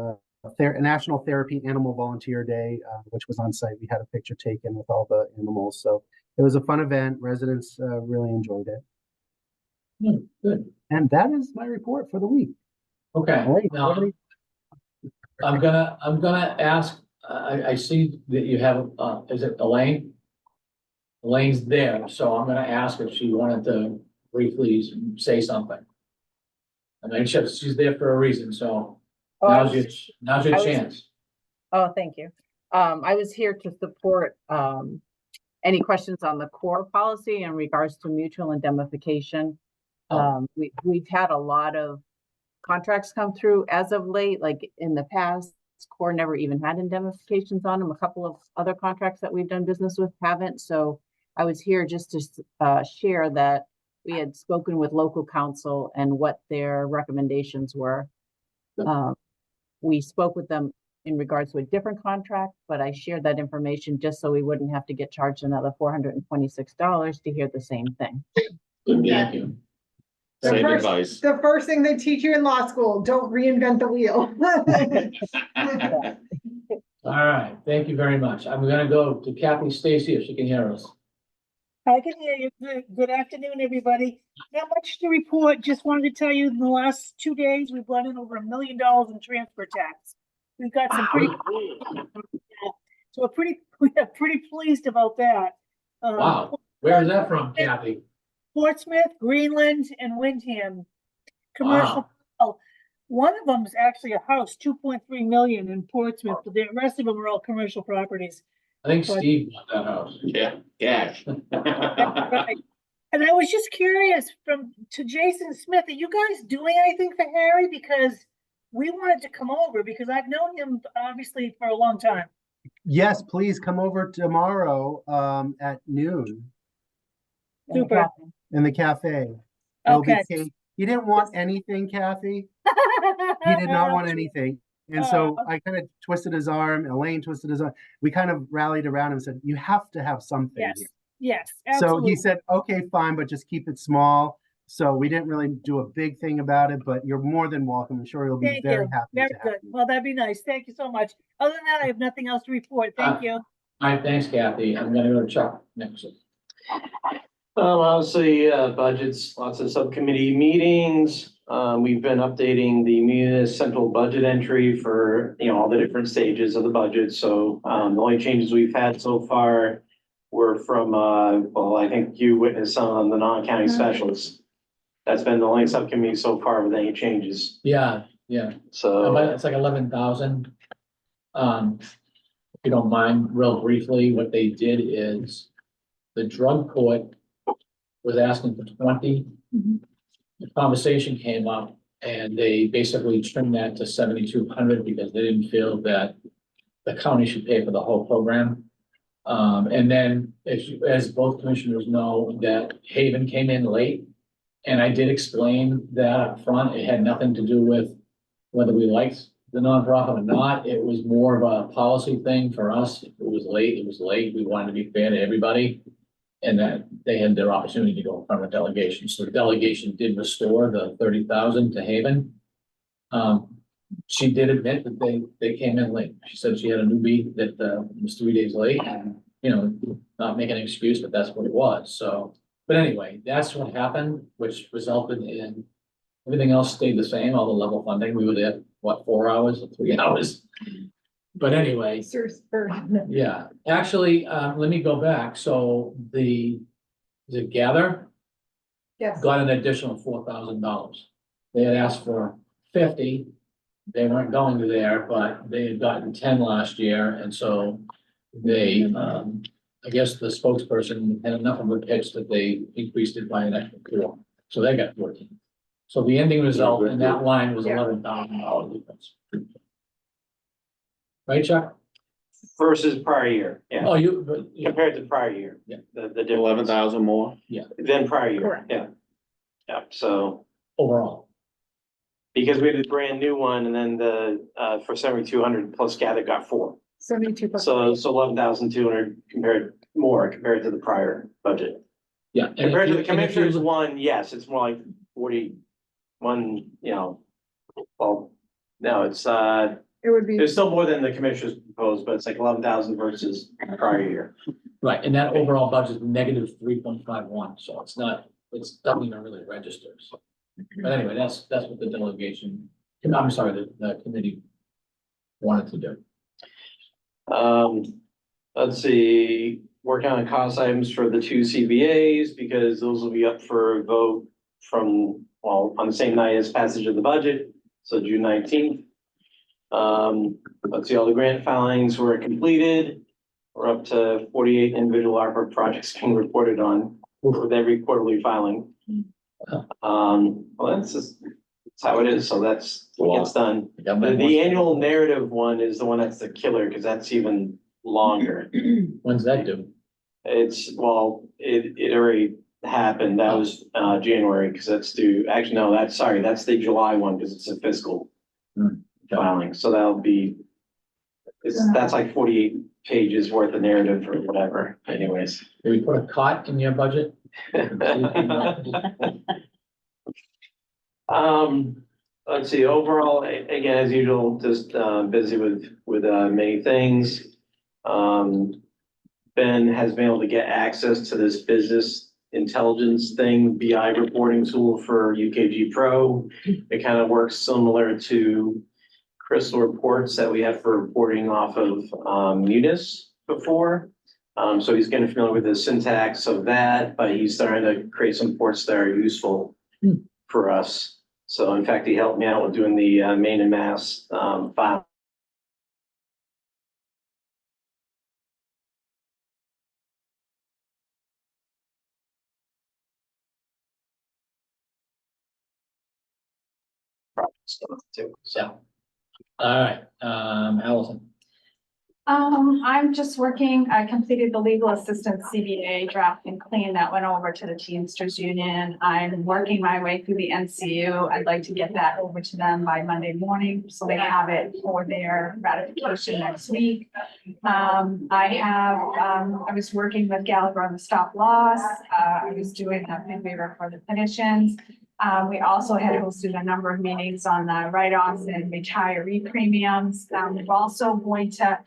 National Therapy Animal Volunteer Day, which was on site. We had a picture taken with all the animals. So it was a fun event. Residents really enjoyed it. good. And that is my report for the week. Okay, All right, now, nobody- I'm gonna ask, I see that you have, is it Elaine? Elaine's there, so I'm gonna ask if she wanted to briefly say something. I mean, she's there for a reason, so Oh, I now's your I was- chance. Oh, thank you. I was here to support any questions on the core policy in regards to mutual indemnification. We've had a lot of contracts come through as of late, like in the past, core never even had indemnifications on them. A couple of other contracts that we've done business with haven't. So I was here just to share that we had spoken with local counsel and what their recommendations were. We spoke with them in regards to a different contract, but I shared that information just so we wouldn't have to get charged another $426 to hear the same thing. Good, thank you. Same first- advice. The first thing they teach you in law school, don't reinvent the wheel. All right, thank you very much. I'm gonna go to Kathy Stacy if she can hear us. I can hear you. Good afternoon, everybody. Not much to report. Just wanted to tell you, in the last 2 days, we brought in over $1 million in transfer tax. We've got some pretty, so we're pretty pleased about that. Wow, where is that from, Kathy? Portsmouth, Greenland, and Windham. Commercial. Wow. One of them is actually a house, 2.3 million in Portsmouth, but the rest of them are all commercial properties. I think Steve bought that house. Yeah, cash. Right. And I was just curious to Jason Smith, are you guys doing anything for Harry? Because we wanted to come over because I've known him obviously for a long time. Yes, please come over tomorrow, at noon Super. in the cafe. There'll be Okay. cake. He didn't want anything, Kathy. He did not want anything. And so I kind of twisted his arm, Elaine twisted his arm. We kind of rallied around him and said, you have to have something Yes, here. yes, So absolutely. he said, okay, fine, but just keep it small. So we didn't really do a big thing about it, but you're more than welcome. I'm sure you'll be Thank very you. happy Very to have good. you. Well, that'd be nice. Thank you so much. Other than that, I have nothing else to report. Thank you. All right, thanks, Kathy. I'm gonna go to Chuck next. Obviously, budgets, lots of subcommittee meetings. We've been updating the munis central budget entry for, all the different stages of the budget. So, the only changes we've had so far were from, well, I think you witnessed some on the non-county specialists. That's been the only subcommittee so far with any changes. Yeah, So. but it's like 11,000. If you don't mind, real briefly, what they did is the drug court was asking for 20. Mhm. The conversation came up and they basically trimmed that to 7,200 because they didn't feel that the county should pay for the whole program. And then as both commissioners know, that Haven came in late. And I did explain that up front. It had nothing to do with whether we liked the nonprofit or not. It was more of a policy thing for us. If it was late, it was late. We wanted to be fair to everybody. And that they had their opportunity to go in front of a delegation. So the delegation did restore the 30,000 to Haven. She did admit that they came in late. She said she had a newbie that was 3 days late and, not making an excuse, but that's what it was. So, but anyway, that's what happened, which resulted in everything else stayed the same, all the level funding. We were there, 4 hours or 3 hours? But anyway, yeah, actually, let me go back. So the Gather Yes. got an additional $4,000. They had asked for 50. They weren't going to there, but they had gotten 10 last year, and so they, I guess the spokesperson had enough of a pitch that they increased it by an extra 4. So they got 14. So the ending result in that line was Yeah. $11,000 difference. Right, Chuck? Versus prior year, yeah, Oh, compared to prior year. Yeah. The difference. 11,000 more. Than prior year, Correct. yeah. Yeah, so, overall. because we did a brand new one and then for 7,200 plus Gather got 4. 72. So 11,200 compared to the prior budget. Yeah. and if Compared to you- the and if you commissioners look- one, yes, it's more like 41, well, no, it's It would be, it's still more than the commissioners proposed, but it's like 11,000 versus prior year. Right, and that overall budget is negative 3.51, so it's not, it doesn't even really register, so. But anyway, that's what the delegation, I'm sorry, the committee wanted to do. Let's see, working on cost items for the 2 CBAs, because those will be up for a vote on the same night as passage of the budget, so June 19th. Let's see, all the grant filings were completed. We're up to 48 individual ARPA projects being reported on with every quarterly filing. Well, that's how it is, so that's what gets done. The annual narrative one is the one that's the killer, because that's even longer. When's that due? It already happened, that was January, because that's due, actually, no, that's the July one, because it's a fiscal filing, so that'll be, that's like 48 pages worth of narrative or whatever, anyways. Did we put a cot in your budget? Let's see, overall, again, as usual, just busy with many things. Ben has been able to get access to this business intelligence thing, BI reporting tool for UKG Pro. It kind of works similar to Crystal reports that we had for reporting off of Munis before. So he's getting familiar with the syntax of that, but he's starting to create some reports that are useful for us. So in fact, he helped me out with doing the Maine and Mass file. Stuff too. So, all right, Allison. I'm just working, I completed the legal assistant CBA draft and clean that went over to the Teamsters Union. I'm working my way through the NCU. I'd like to get that over to them by Monday morning, so they have it for their ratification next week. I was working with Gallagher on the stop loss. I was doing a bid waiver for the petitions. We also had hosted a number of meetings on the write-offs and retiree premiums. We're also going to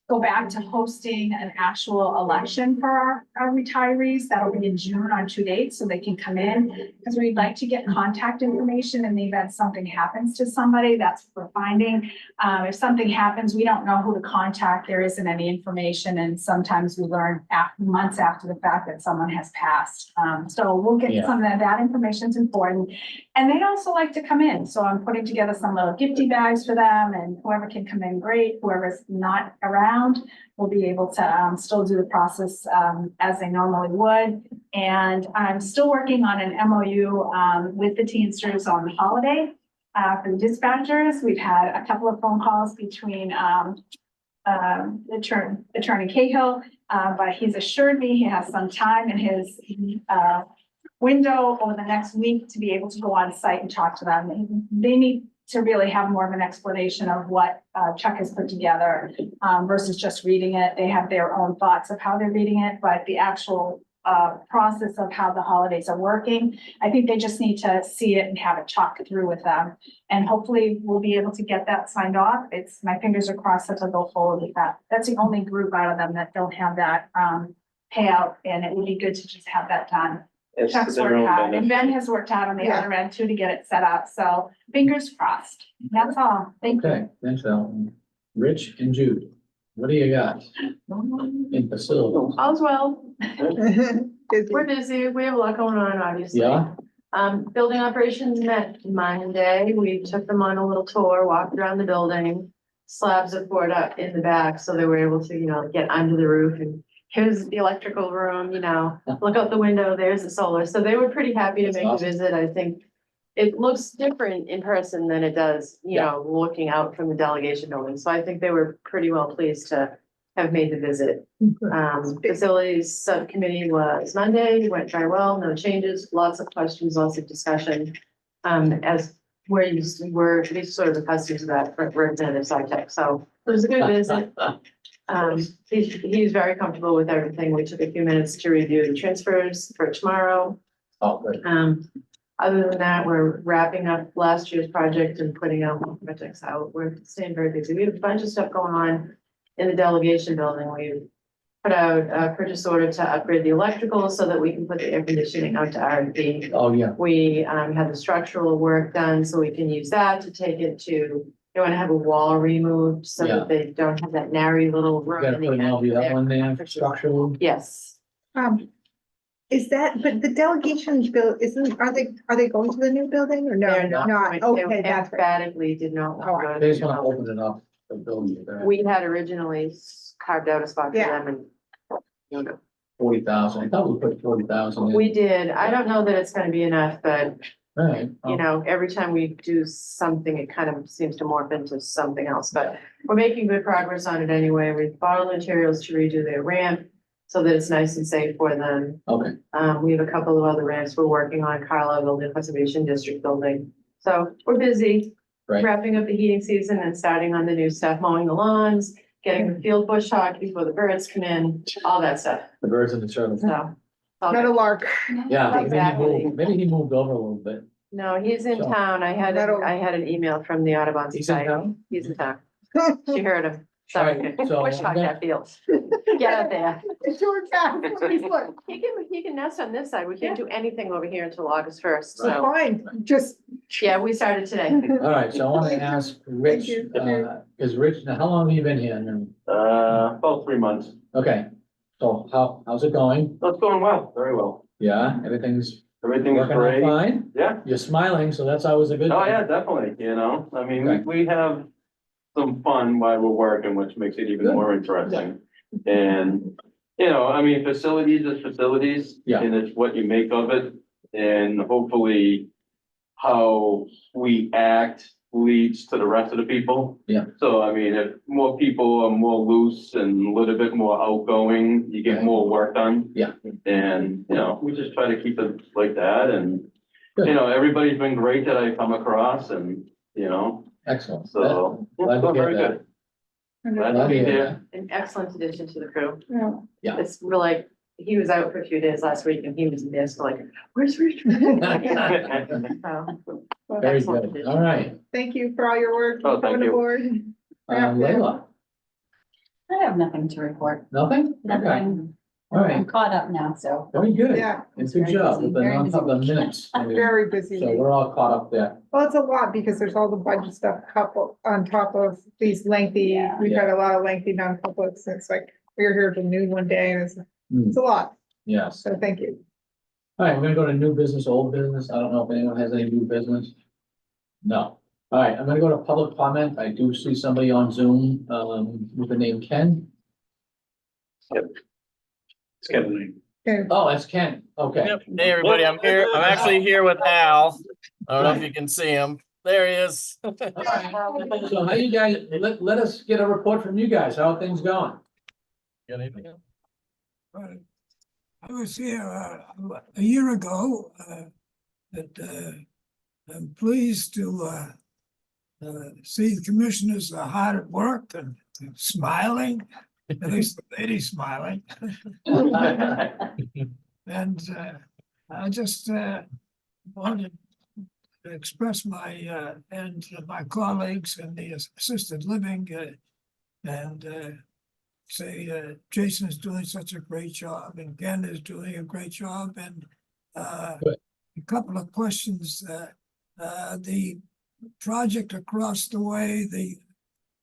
go back to hosting an actual election for our retirees. That'll be in June on 2 dates, so they can come in. Because we'd like to get contact information in the event something happens to somebody. That's what we're finding. If something happens, we don't know who to contact. There isn't any information. And sometimes we learn months after the fact that someone has passed. So we'll get some of that information is important. And they'd also like to come in. So I'm putting together some little gifty bags for them, and whoever can come in, great. Whoever's not around will be able to still do the process as they normally would. And I'm still working on an MOU with the Teamsters on the holiday for the dispatchers. We've had a couple of phone calls between Attorney Cahill, but he's assured me he has some time in his window over the next week to be able to go on site and talk to them. They need to really have more of an explanation of what Chuck has put together versus just reading it. They have their own thoughts of how they're reading it, but the actual process of how the holidays are working, I think they just need to see it and have it talked through with them. And hopefully we'll be able to get that signed off. My fingers are crossed that they'll go forward with that. That's the only group out of them that don't have that payout, and it would be good to just have that done. It's Chuck's their worked own hard, and benefit. Ben has worked out on the Yeah. other end too to get it set up, so fingers crossed. That's all. Thank you. Okay, thanks, Al. Rich and Jude, what do you got in facilities? All's well. Busy. We're busy. We have a lot going on, obviously. Yeah, Building operations met Monday. We took them on a little tour, walked around the building. Slabs are poured up in the back, so they were able to, get under the roof, and here's the electrical room, look out the window, there's the solar. So they were pretty happy to That's make the awesome. visit. I think it looks different in person than it does, looking out from the delegation building. So I think they were pretty well pleased to have made the visit. Facilities subcommittee was Monday, went very well, no changes, lots of questions, lots of discussion. As we're these sort of accustomed to that for representative SciTech. So it was a good visit. He's very comfortable with everything. We took a few minutes to review the transfers for tomorrow. oh, great. Other than that, we're wrapping up last year's project and putting out more projects out. We're staying very busy. We have a bunch of stuff going on in the delegation building. We've put out a purchase order to upgrade the electrical so that we can put the air conditioning out to RFP. Oh, yeah, We had the structural work done, so we can use that to take it to, they want to have a wall removed so Yeah. that they don't have that narrow little room. gotta in the put an end LV, that there. one there, structural. Yes, Is that, but the delegation bill, are they going to the new building or no? they're not. They Okay, that's right. emphatically did not All want right. to They go. just wanna open it up, the building, We had originally carved out a spot for Yeah. them and 40,000, I thought we put 40,000 in. we did. I don't know that it's gonna be enough, but All right. every time we do something, it kind of seems to morph into something else, but we're making good progress on it anyway. We've bought all the materials to redo their ramp so that it's nice and safe for them. Okay, We have a couple of other ramps we're working on, Carlisle Building, Conservation District Building. So we're busy right, wrapping up the heating season and starting on the new stuff, mowing the lawns, getting the field bush hog before the birds come in, all that stuff. the birds and the turtles. So. Not a lark. Yeah, Exactly. maybe he moved over a little bit. No, he's in So- town. I had an email from the Audubon He's in Society. town? He's in town. She heard him. All Sorry. right, so Wish I'm that feels. Get out there. It's your cat. Please look. He can nest on this side. We can't do anything over here until August first, So so, fine, just. yeah, we started today. All right, so I want to Thank you. ask Rich, you. because Rich, now how long have you been here? And- About 3 months. Okay, so how's it going? That's going well, very well. Yeah, everything's Everything's working out great. fine? Yeah. You're smiling, so that's always a good thing. Oh, yeah, definitely, you know, I mean, Okay. we have some fun while we're working, which makes it even Good. more interesting. And, you know, I mean, facilities is facilities. Yeah. And it's what you make of it, and hopefully how we act leads to the rest of the people. Yeah. So, I mean, if more people are more loose and a little bit more outgoing, you get Right. more work done. Yeah. And, you know, we just try to keep it like that, and, Good. you know, everybody's been great that I've come across, and, you know, Excellent. so. Glad to it's hear very that. good. Glad Glad to to be hear here. An excellent addition to the crew. Yeah. Yeah. It's really, he was out for a few days last week and he was missed, like, where's Rich? that. So, Very excellent good. addition. All right. Thank you for all your work. Oh, thank coming you. aboard. Layla, I have nothing to report. nothing? Okay, Nothing. all right, I'm caught up now, so. very good. Yeah, And It's good very job busy, with the very non-public busy. minutes. I mean, very busy. So we're all caught up there. Well, it's a lot because there's all the budget stuff coupled on top of these lengthy, Yeah. we've had a lot of lengthy non-publics. It's like, we were here till noon one day and it's a lot. Yes. So thank you. All right, we're gonna go to new business, old business. I don't know if anyone has any new business. No. All right, I'm gonna go to public comment. I do see somebody on Zoom, with the name Ken. It's Kevin. Okay. Oh, that's Ken. Okay. Yep. Hey, everybody, I'm here. I'm actually here with Al. I don't know if you can see him. There he is. All right. So how you guys, let us get a report from you guys. How are things going? Got anything else? I was here a year ago, I'm pleased to see the commissioners are hard at work and smiling, at least the lady's smiling. And I just wanted to express my and my colleagues in the assisted living and say Jason is doing such a great job and Ken is doing a great job, and Good. a couple of questions. The project across the way, the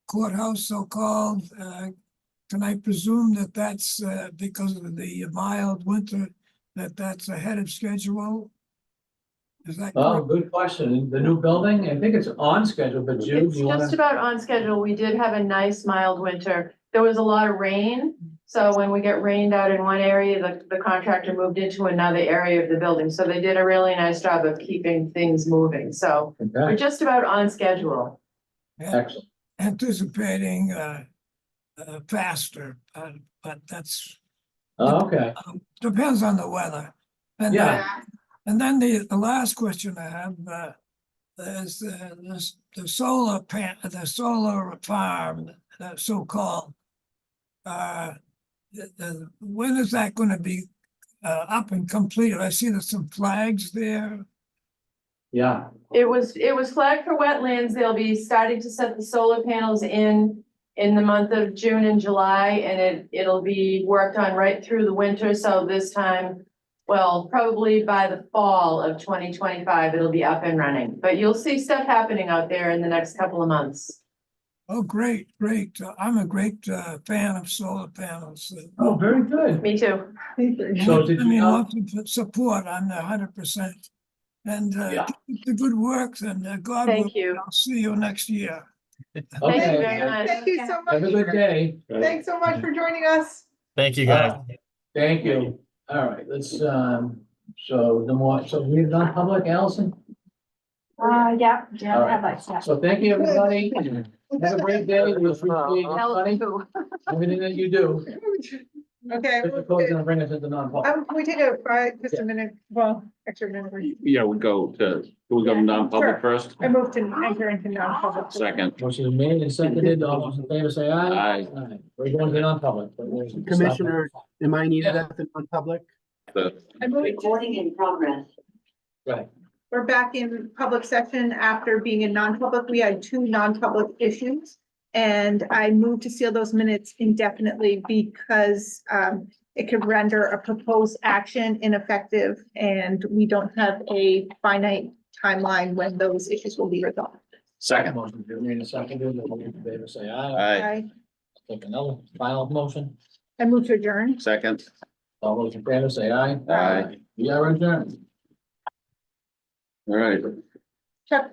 courthouse so-called, can I presume that that's because of the mild winter, that's ahead of schedule? Is that Oh, correct? good question. The new building, I think it's on schedule, but Jude, It's do you wanna? just about on schedule. We did have a nice mild winter. There was a lot of rain. So when we get rained out in one area, the contractor moved into another area of the building. So they did a really nice job of keeping things moving. So we're Okay, just about on schedule. excellent. Anticipating faster, but that's Okay, depends on the weather. And Yeah. and then the last question I have is the solar the solar farm, so-called. When is that going to be up and completed? I see there's some flags there. yeah, It was flagged for wetlands. They'll be starting to set the solar panels in the month of June and July, and it'll be worked on right through the winter. So this time, well, probably by the fall of 2025, it'll be up and running. But you'll see stuff happening out there in the next couple of months. Oh, great, great. I'm a great fan of solar panels. oh, very good. Me too. So did I you mean, know- lots of support on the 100%. And Yeah. keep the good work, and God Thank will, you. I'll see you next year. Thank you Okay, very much. Thank you so much. have a good day. Thanks so much for joining us. Thank you, guys. Thank you. All right, let's, so the more, so we've done public, Allison? Yeah, All right. highlights, yeah. So thank you, everybody. Have a great day. We appreciate you, Hell, honey, too. everything that you do. Okay. Mr. Cole's gonna bring us into non-public. Can we take just a minute, well, extra minute. Yeah, we go to Sure. non-public first, I moved to enter into non-public. second. Motion is made and seconded. All those in favor say aye. Aye. We're going to non-public. but we'll stop. Commissioner, am I needed Yeah. at the non-public? The I moved to- in progress. Right. We're back in public session after being in non-public. We had two non-public issues. And I moved to seal those minutes indefinitely because it could render a proposed action ineffective and we don't have a finite timeline when those issues will be resolved. Second. Motion been made and seconded. All those in favor say aye. Aye. Take another final motion. I move to adjourn. Second. All those in favor say aye. Aye. We are adjourned. All right. Chuck,